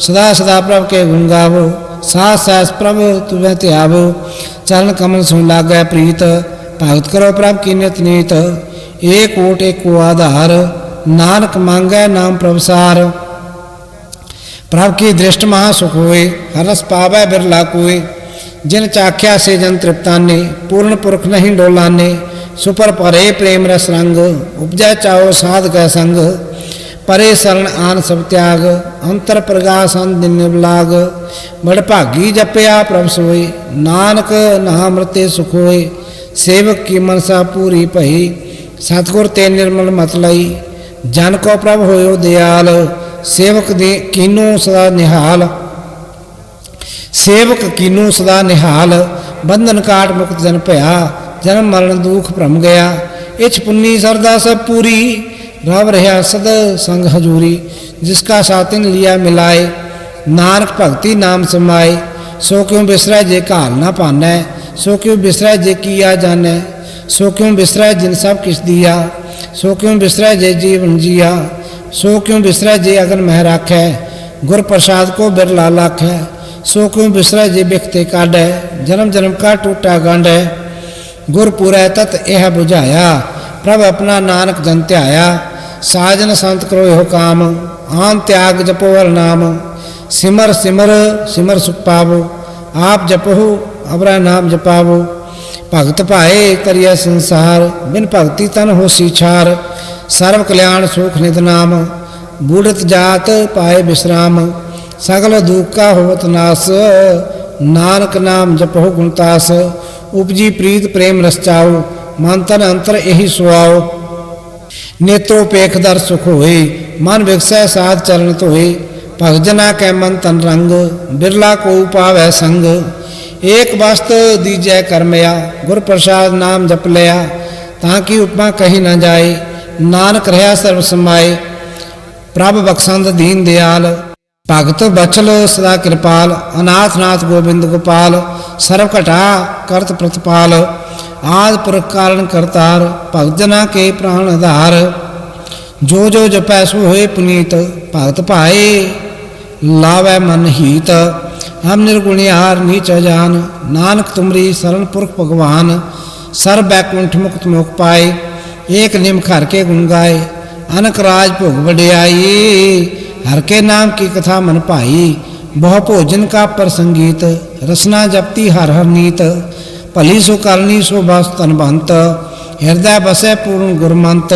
सदा सदा प्रभ के गुण गावो, सास सास प्रभ तुझे त्यावो। चरण कमल सुन लागै प्रीत, भगत करो प्रभ की नित नीत। एक ओट एको आधार, नानक मांगै नाम प्रभसार। प्रभ की दृष्ट महा सुख होए, हरस पावै बिरला कोय। जिन चाख्या से जन तृप्ताने, पूर्ण पुरख नहीं डोलाने। सुपर परे प्रेम रस रंग, उपजै चाओ साध कै संग। परे शरण आन सब त्याग, अंतर प्रगास दिन लाग। बड़ भागी जपया प्रभ सोए, नानक नाम रते सुख होए। सेवक की मनसा पूरी भई, सतगुर ते निर्मल मत लई। जन को प्रभ होयो दयाल, सेवक दे कीनो सदा निहाल। सेवक कीनो सदा निहाल, बंधन काट मुक्त जन भया। जन्म मरण दुख भ्रम गया, इछ पुन्नी सरदा सब पूरी। रव रहा सद संग हजूरी, जिसका सातिन लिया मिलाए। नानक भगति नाम समाए, सो क्यों बिसरै जे घाल ना पानै। सो क्यों बिसरै जे किया जानै, सो क्यों बिसरै जिन सब किस दिया। सो क्यों बिसरै जे जीवन जिया, सो क्यों बिसरै जे अगन मह राखै। गुर प्रसाद को बिरला लाखै, सो क्यों बिसरै जे बिखते काढै। जन्म जन्म का टूटा गांढै, गुर पूरै तत यह बुझाया। प्रभ अपना नानक जन ध्याया, साजन संत करो यहो काम। आन त्याग जपो हर नाम, सिमर सिमर सिमर सुख पावो। आप जपो अबरा नाम जपावो। भगत भाए करिया संसार, बिन भगति तन होसी छार। सर्व कल्याण सुख नित नाम, बूढ़त जात पाए विश्राम। सगल दुख का होत नास, नानक नाम जपो गुणतास। उपजी प्रीत प्रेम रस चाओ, मन तन अंतर यही सुआओ। नेत्रोपेख दर सुख होए, मन विकसै साध चरण धोए। भगजना कै मन तन रंग, बिरला को पावै संग। एक वस्त दीजै करमया, गुर प्रसाद नाम जप लिया। ताकि उपमा कही न जाए, नानक रहा सर्व समाए। प्रभ बख्शंद दीन दयाल, भगत बचल सदा कृपाल। अनाथ नाथ गोविंद गोपाल, सर्व घटा करत प्रतिपाल। आद पुरख कारण करतार, भगतना के प्राण आधार। जो जो जपै सो होए पुनीत, भगत भाए लावै मन हीत। हम निर्गुणियार नीच जान, नानक तुमरी शरण पुरख भगवान। सर्व बैकुंठ मुक्त मोख पाए, एक निमख हर के गुण गाए। अनक राज भोग वड्याई, हर के नाम की कथा मन भाई। बहु भोजन का पर संगीत, रसना जपती हर हर नीत। भली सो करनी सो बस तनबंत, हृदय बसै पूर्ण गुरमंत।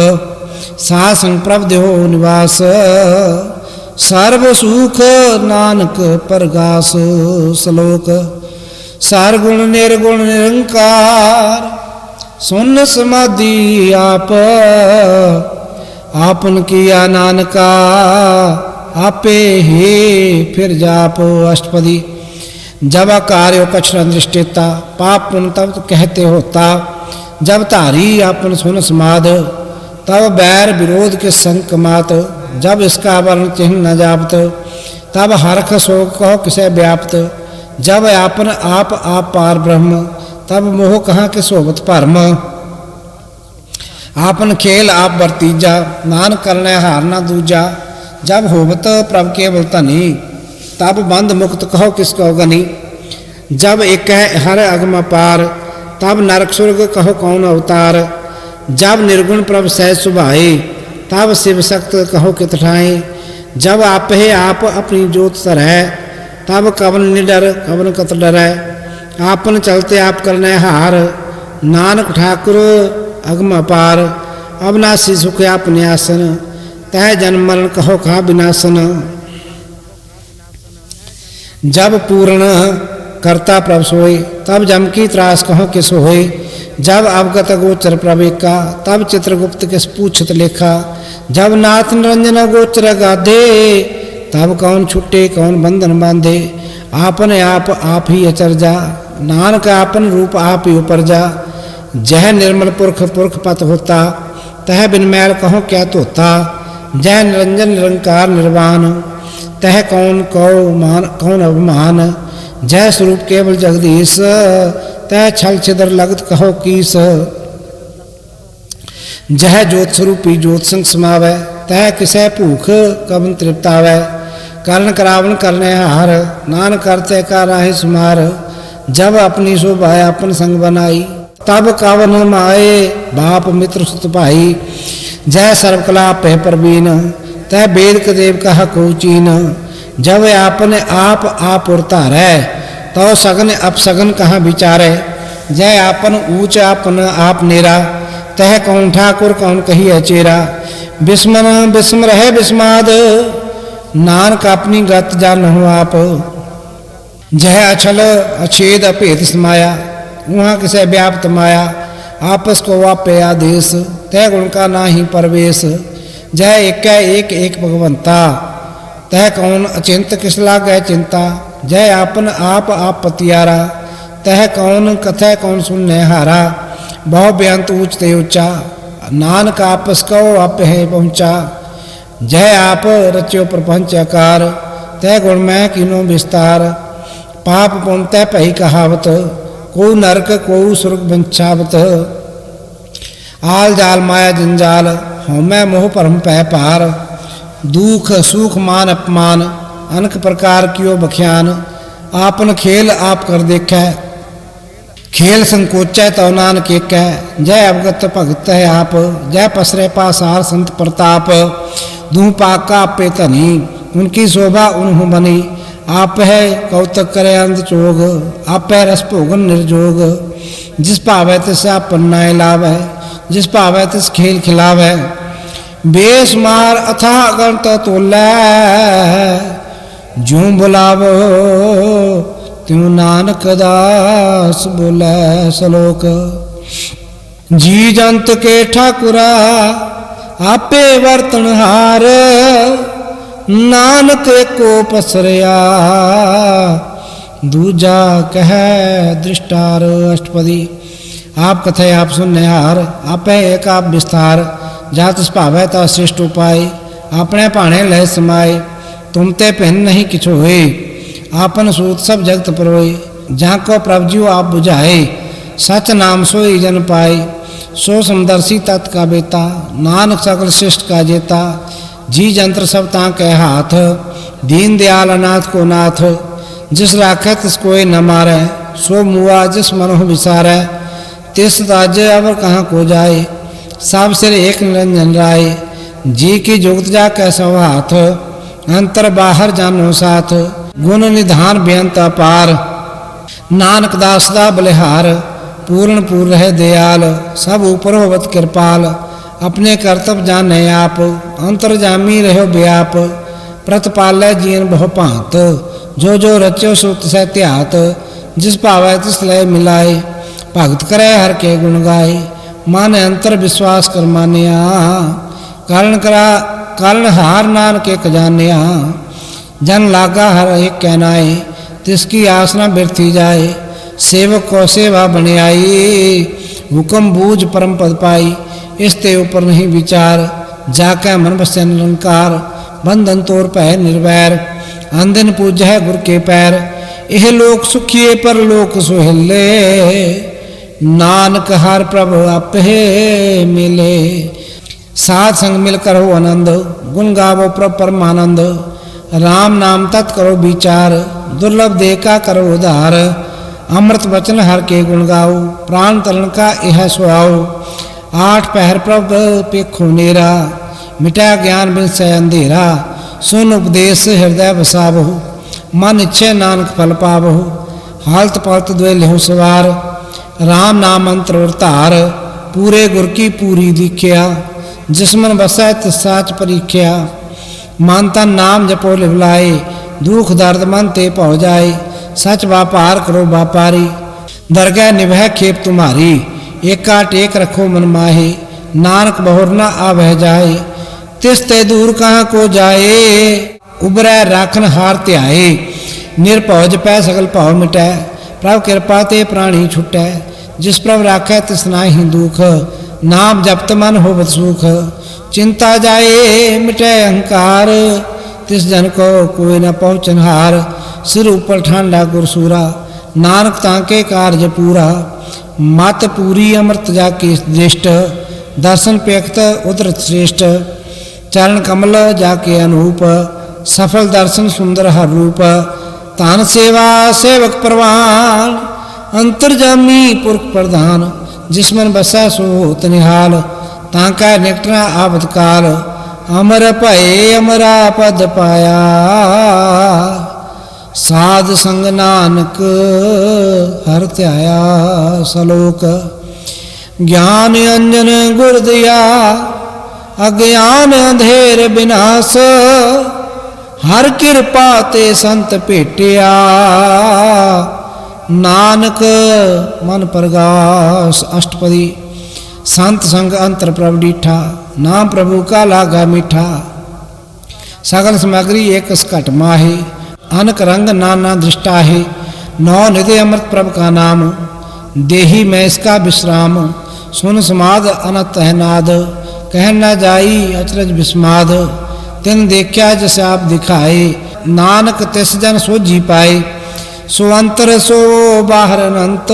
साध संग प्रभ देहो निवास, सर्व सुख नानक परगास। श्लोक सरगुण निर्गुण निरंकार, सुन समाधि आप। आपन किया नानका, आपे हे फिर जाप। अष्टपदी जब कार्यो कछुर दृष्टिता, पाप पुन तब तो कहते होता। जब धारी आपन सुन समाध, तब बैर विरोध के संग कमात। जब इसका वर्ण चिन्ह न जापत, तब हरख शोक कहो किसे व्याप्त। जब आपन आप पार ब्रह्म, तब मोह कहाँ के सोबत भरम। आपन खेल आप बरतीजा, नानक करना हार ना दूजा। जब होवत प्रभ केवल धनी, तब बंध मुक्त कहो किसको गनी। जब एक है हर अगम पार, तब नरक सुर्ग कहो कौन अवतार। जब निर्गुण प्रभ सहज सुभाए, तब शिव सक्त कहो कित ठाए। जब आप है आप अपनी जोत सरह, तब कवन निडर कवन कत डरै। आपन चलते आप करने हार, नानक ठाकुर अगम अपार। अविनाशी सुख अपने आसन, तह जन्म मरण कहो खा विनाशन। जब पूर्ण करता प्रभ सोए, तब जम की त्रास कहो किस होए। जब अवगत गोचर प्रवेका, तब चित्रगुप्त किस पूछत लेखा। जब नाथ निरंजन गोचर गाधे, तब कौन छुट्टे कौन बंधन बांधे। आपन आप ही अचरजा, नानक आपन रूप आप ही उपरजा। जह निर्मल पुरख पुरख पत होता, तह बिन मैल कहो क्या धोता। जह निरंजन निरंकार निर्वाण, तह कौन कौ मान कौन अभिमान। जय स्वरूप केवल जगदीश, तह छल छिदर लगत कहो कीस। जह ज्योत स्वरूपी ज्योत संग समावै, तह किसै भूख कवन तृप्तावै। करण करावन करने हार, नानक करते का राहि सुमार। जब अपनी शोभा अपन संग बनाई, तब कवन माए बाप मित्र सुत भाई। जय सर्वकला पह प्रवीण तह वेद के देव कहा को चीन। जब आपने आप उड़ता रह तो सगन अपसगन कहाँ विचारे। जय आपन ऊंच आपन आप नेरा तह कौन ठाकुर कौन कही अचेरा। बिस्मन बिस्म रहे बिस्माद नानक अपनी गत जान हो आप। जय अछल अछेद अभेद समाया वहाँ किसे व्याप्त माया। आपस को वापे आदेश तय गुण का ना ही परवेश। जय एक एक भगवंता तह कौन अचिंत किस लागे चिंता। जय आपन आप पतियारा तह कौन कथय कौन सुनने हारा। बहु बेअंत ऊंच ते ऊंचा नानक आपस को आप है पहुँचा। जय आप रच्यो प्रपंच आकार तय गुण में किनो विस्तार। पाप पुण्य तय पही कहावत को नरक को सुर्ग बंचावत। आल जाल माया जंजाल होमै मोह परम पह पार। दुख सुख मान अपमान अनेक प्रकार कियो बख्यान। आपन खेल आप कर देखै खेल संकोचै तो नानक एक है। जय अवगत भगत है आप जय पसरे पासार संत प्रताप। दूह पाका आपे धनी उनकी शोभा उन्हों बनी। आप है कौतक करे अंध चोग आप है रस भोगन निर्जोग। जिस भावै तिस आपन नाय लावै जिस भावै तिस खेल खिलावै। बेसमार अथाह गणत तोलै जूं बुलावो त्यों नानक दास बोले सलोक। जी जंत के ठाकुरा आपे वर्तन हार नानक को पसरिया दूजा कह दृष्टार अष्टपदी। आप कथे आप सुनने हार आपे एक आप विस्तार। जात भावै ता श्रेष्ठ उपाय अपने भाणे लह समाए। तुम ते भिन्न नहीं किछु होए आपन सूत सब जगत परोए। जहाँ को प्रभु जी आप बुझाए सच नाम सोई जन पाए। सो समदर्शी तत् का बेता नानक सकल श्रेष्ठ का जेता। जी जंत्र सब ता कह हाथ दीन दयाल अनाथ को नाथ। जिस राखे तिस कोई न मारे सो मुआ जिस मनोह विसारे। तिस ताजे अवर कहाँ को जाए सब सिर एक निरंजन राय। जी की जुगत जा कैसा हाथ अंतर बाहर जानो साथ। गुण निधान बेअंत अपार नानक दास दा बलिहार। पूर्ण पूर्ण रहे दयाल सब ऊपर होवत कृपाल। अपने कर्तव्य जाने आप अंतर्जामी रहो व्याप। प्रतिपालै जीवन बहु भांत जो जो रचो सो तिसै त्यात। जिस भावै तिस लय मिलाए भगत करे हर के गुण गाए। मन अंतर विश्वास कर मानिया कारण हार नानक एक जानिया। जन लागा हर एक कहनाए तिसकी आसना बिरथी जाए। सेवक को सेवा बने आई हुक्म बूझ परम पद पाई। इसते ऊपर नहीं विचार जाके मन बसे निरंकार। बंधन तोड़ पै निर्वैर अंधन पूज है गुर के पैर। यह लोक सुखिए पर लोक सुहेले नानक हर प्रभु आपे मिले। साध संग मिलकर हो आनंद गुण गावो प्रभु परमानंद। राम नाम तत् करो विचार दुर्लभ दे का करो उधार। अमृत वचन हर के गुण गाओ प्राण तरण का यह सुहाओ। आठ पहर प्रभु पेखो नेरा मिटा ज्ञान बिन से अंधेरा। सुन उपदेश हृदय बसावो मन इच्छे नानक फल पावो। हालत पलत द्वे लेहो सवार राम नाम मंत्र उतार। पूरे गुर की पूरी दीख्या जिसमन बसै तिस साच परीख्या। मन तन नाम जपो लिवलाए दुख दर्द मन ते पौ जाए। सच व्यापार करो व्यापारी दरगह निभह खेप तुम्हारी। एका टेक रखो मन माहे नानक बहुर न आवह जाए। तिस ते दूर कहाँ को जाए उबरै राखन हार त्याए। निरभौज पै सकल भाव मिटै प्रभ कृपा ते प्राणी छुटै। जिस प्रभ राखै तिस नाहि दुख नाम जपत मन होवत सुख। चिंता जाए मिटै अहंकार तिस जन को कोई न पहुँचन हार। सिर ऊपर ठांडा गुरसूरा नानक ताके कार्य पूरा। मत पूरी अमृत जाके दृष्ट दर्शन पेखत उदरत श्रेष्ठ। चरण कमल जाके अनूप सफल दर्शन सुंदर हर रूप। तान सेवा सेवक परवान अंतर्जामी पुरख प्रधान। जिसमन बसा सो होत निहाल, तांका निकटना आपत काल, अमर भये अमरा पद पाया, साध संग नानक हर त्याया। सलोक ज्ञान अंजन गुर दिया, अज्ञान अंधेर विनाश, हर कृपा ते संत भेटिया, नानक मन प्रगास। अष्टपदी। संत संग अंतर प्रभ डीठा, नाम प्रभु का लागा मीठा, सगल सामग्री एक घट माहे, अनक रंग नाना दृष्टा है, नौ निधि अमृत प्रभ का नाम, देही मैं इसका विश्राम, सुन समाद अनत है नाद, कह न जाई अचरज विस्माद, तिन देखा जैसे आप दिखाए, नानक तिस जन सोझी पाए, सो अंतर सो बाहर अनंत,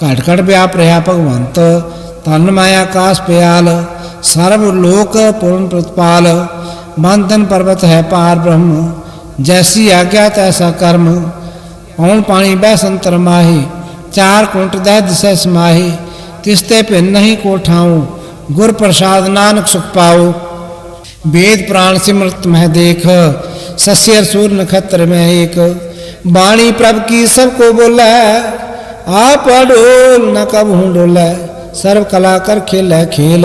घट घट व्याप रहा भगवंत, तन माया काश प्याल, सर्व लोक पूर्ण प्रतिपाल, मन तन पर्वत है पार ब्रह्म, जैसी आज्ञा तैसा कर्म, पौन पानी बह संतर माहे, चार कुंट दह दिशा समाहे, तिसते भिन्न नहीं को ठाऊं, गुर प्रसाद नानक सुख पाओ, वेद प्राण सिमरत मह देख, सस्यर सूर नक्षत्र में एक, वाणी प्रभ की सबको बोला, आप डोल न कब हूँ डोला, सर्व कला कर खेल है खेल,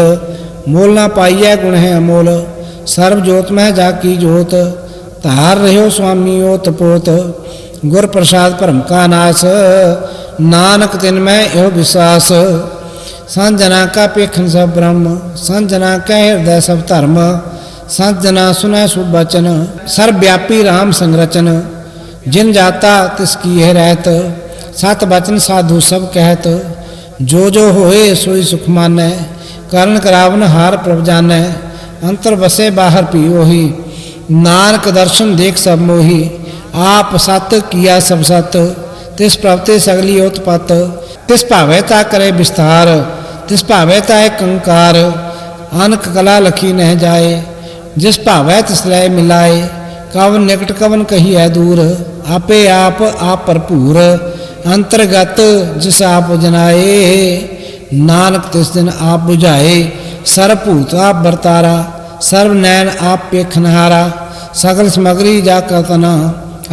मोल ना पाइय गुण है अमोल, सर्व जोत में जाकी जोत, तार रहो स्वामी ओत पोत, गुर प्रसाद परम का नाश, नानक तिन में यो विश्वास, संत जना का पेखन सब ब्रह्म, संत जना का हृदय सब धर्म, संत जना सुना शुभ वचन, सर्वव्यापी राम संरचन, जिन जाता तिसकी यह रहत, सत वचन साधु सब कहत, जो जो होए सोई सुख मानै, करण करावन हार प्रभ जानै, अंतर बसे बाहर पी ओही, नानक दर्शन देख सब मोही, आप सत किया सब सत, तिस प्रभते सगली उत्पत, तिस भावे ता करे विस्तार, तिस भावे ता एक कंकार, अनक कला लखी नह जाए, जिस भावे तिस लय मिलाए, कवन निकट कवन कही है दूर, आपे आप भरपूर, अंतर्गत जिस आप जनाए, नानक तिस दिन आप बुझाए, सर्वभूत आप बरतारा, सर्व नैन आप पेखनहारा, सकल सामग्री जा का तना,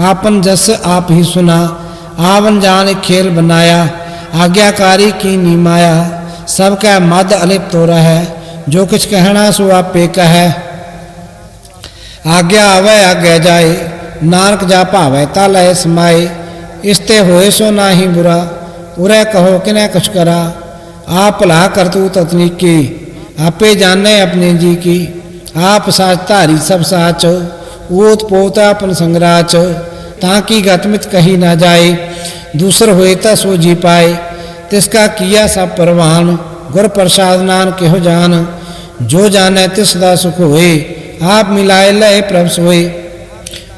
आपन जस आप ही सुना, आवन जान खेल बनाया, आज्ञाकारी की नीमाया, सबका मद अलिप्त हो रहा है, जो कुछ कहना सो आपे कहे, आज्ञा आवे आज्ञा जाए, नानक जा भावे ता लय समाए, इसते होए सो ना ही बुरा, उरै कहो किने कुछ करा, आप भला करतू ततनीकी, आपे जाने अपने जी की, आप साच धारी सब साच, ओत पोत अपन संगराच, ताकि गतमित कही ना जाए, दूसर होए ता सो जी पाए, तिसका किया सब परवान, गुर प्रसाद नानक केहो जान, जो जाने तिस दा सुख होए, आप मिलाए लय प्रभ सोए,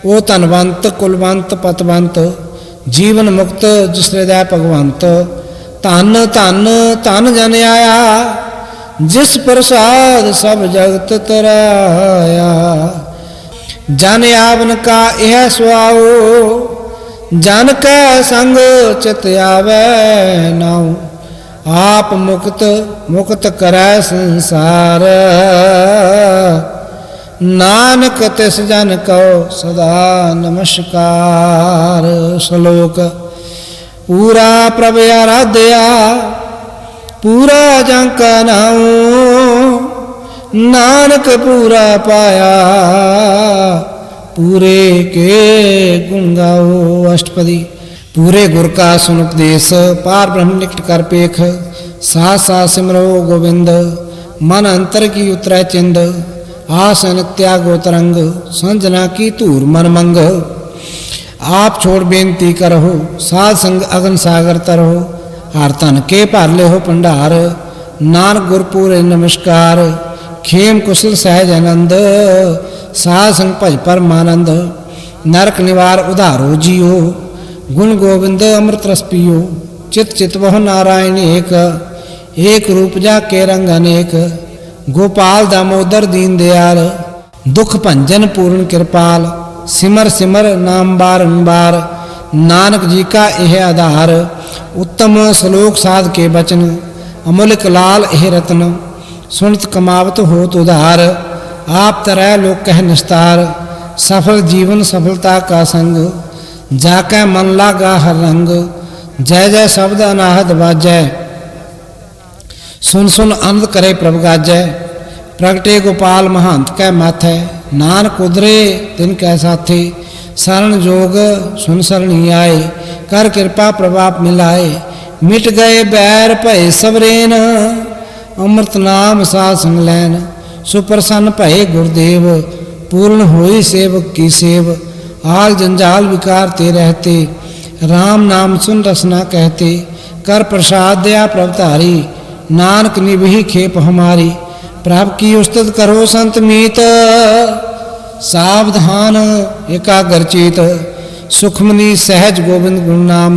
ओ धनवंत कुलवंत पतवंत, जीवन मुक्त जिस हृदय भगवंत, धन धन धन जन आया, जिस प्रसाद सब जगत तराया, जन आवन का यह सुआओ, जन कै संग चित आवे नाउ, आप मुक्त मुक्त करै संसार, नानक तिस जन कहो सदा नमस्कार। श्लोक पूरा प्रभ आराध्या, पूरा जंक नाऊ, नानक पूरा पाया, पूरे के गुण गाओ। अष्टपदी। पूरे गुर का सुन उपदेश, पार ब्रह्म निकट कर पेख, साथ साथ सिमरो गोविंद, मन अंतर की उतरै चिंद, आसन त्यागो तरंग, संजना की धूर मन मंग। आप छोड़ बेनती करहो, साध संग अगन सागर तरहो, हर तन के भर ले हो भंडार, नानक गुरपुरे नमस्कार। खेम कुशल सहज आनंद, साध संग भज परमानंद, नरक निवार उधारो जियो, गुण गोविंद अमृत रस पियो, चित चित वह नारायण एक, एक रूप जा के रंग अनेक, गोपाल दामोदर दीन दयाल, दुख भंजन पूर्ण कृपाल, सिमर सिमर नाम बारंबार, नानक जी का यह आधार। उत्तम श्लोक साध के वचन, अमुलिक लाल एह रत्न, सुनत कमावत होत उधार। आप तरह लोक कह निस्तार, सफल जीवन सफलता का संग। जाकै मन लागा हर रंग, जय जय शब्द अनाहद बाजै। सुन सुन आनंद करे प्रभ गाजै, प्रगटे गोपाल महंत कै माथै। नानक उदरे तिन कै साथे, शरण जोग सुन सरणी आए। कर कृपा प्रभाप मिलाए, मिट गए बैर भय सबरेन। अमृत नाम साध संग लैन, सुप्रसन्न भय गुरुदेव। पूर्ण होई सेवक की सेव, आल जंजाल विकार ते रहते। राम नाम सुन रसना कहते, कर प्रसाद दया प्रभधारी। नानक निभही खेप हमारी, प्रभ की उस्तत करो संत मीत। सावधान एकाग्र चेत, सुखमनी सहज गोविंद गुण नाम।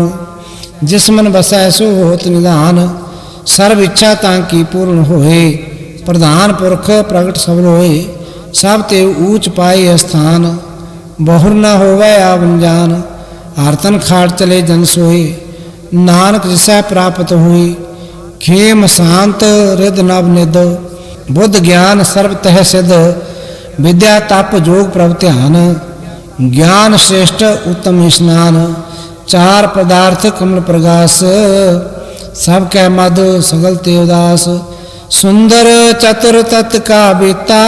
जिस मन बसै सो होत निधान, सर्व इच्छा तांकी पूर्ण होए। प्रधान पुरख प्रगट सबल होए, सब ते ऊंच पाए स्थान। बहुर न होवै आवन जान, आरतन खाट चले जन सोए। नानक जिसै प्राप्त हुई, खेम शांत रिद नव निद। बुद्ध ज्ञान सर्व तह सिद्ध, विद्या तप जोग प्रभ ध्यान। ज्ञान श्रेष्ठ उत्तम स्नान, चार पदार्थ कमल प्रगास। सब कै मद सगल ते उदास, सुंदर चतुर तत् का बेता।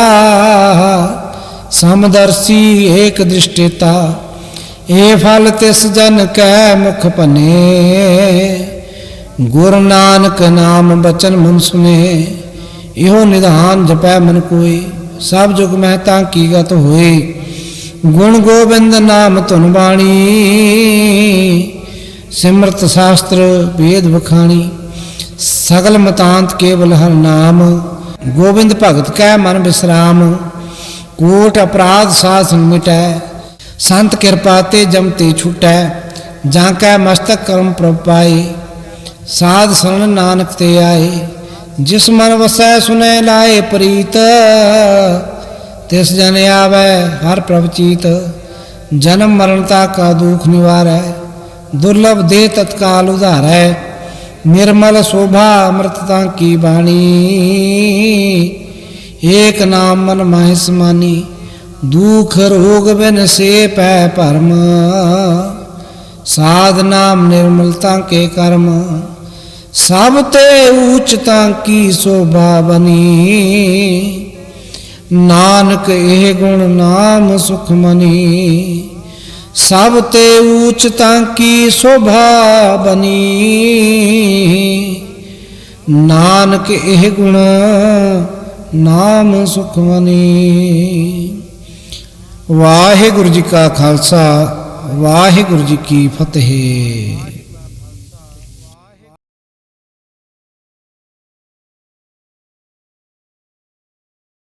समदर्शी एक दृष्टिता, ए फल तिस जन कै मुख पने। गुरु नानक नाम बचन मन सुने, इहो निधान जपै मन कोई। सब जुग महता की गत होए, गुण गोबिंद नाम धुन बाणी। सिमरत शास्त्र वेद बखानी, सगल मतांत केवल हर नाम। गोबिंद भगत कै मन विश्राम, कोट अपराध साध संग मिटै। संत कृपा ते जम ते छुटै, जाकै मस्तक कर्म प्रभ पाए। साध शरण नानक ते आए, जिस मन वसै सुनै लाए प्रीत। तिस जन आवै हर प्रभ चीत, जन्म मरणता का दुख निवारै। दुर्लभ दे तत्काल उधारै, निर्मल शोभा अमृतता की वाणी। एक नाम मन माहि समानी, दुख रोग बिन से पै भरम। साध नाम निर्मलता के कर्म, सब ते ऊंचता की शोभा बनी। नानक एह गुण नाम सुख मनी, सब ते ऊंचता की शोभा बनी। नानक एह गुण नाम सुख मनी। वाहिगुरु जी का खालसा, वाहिगुरु जी की फतेह।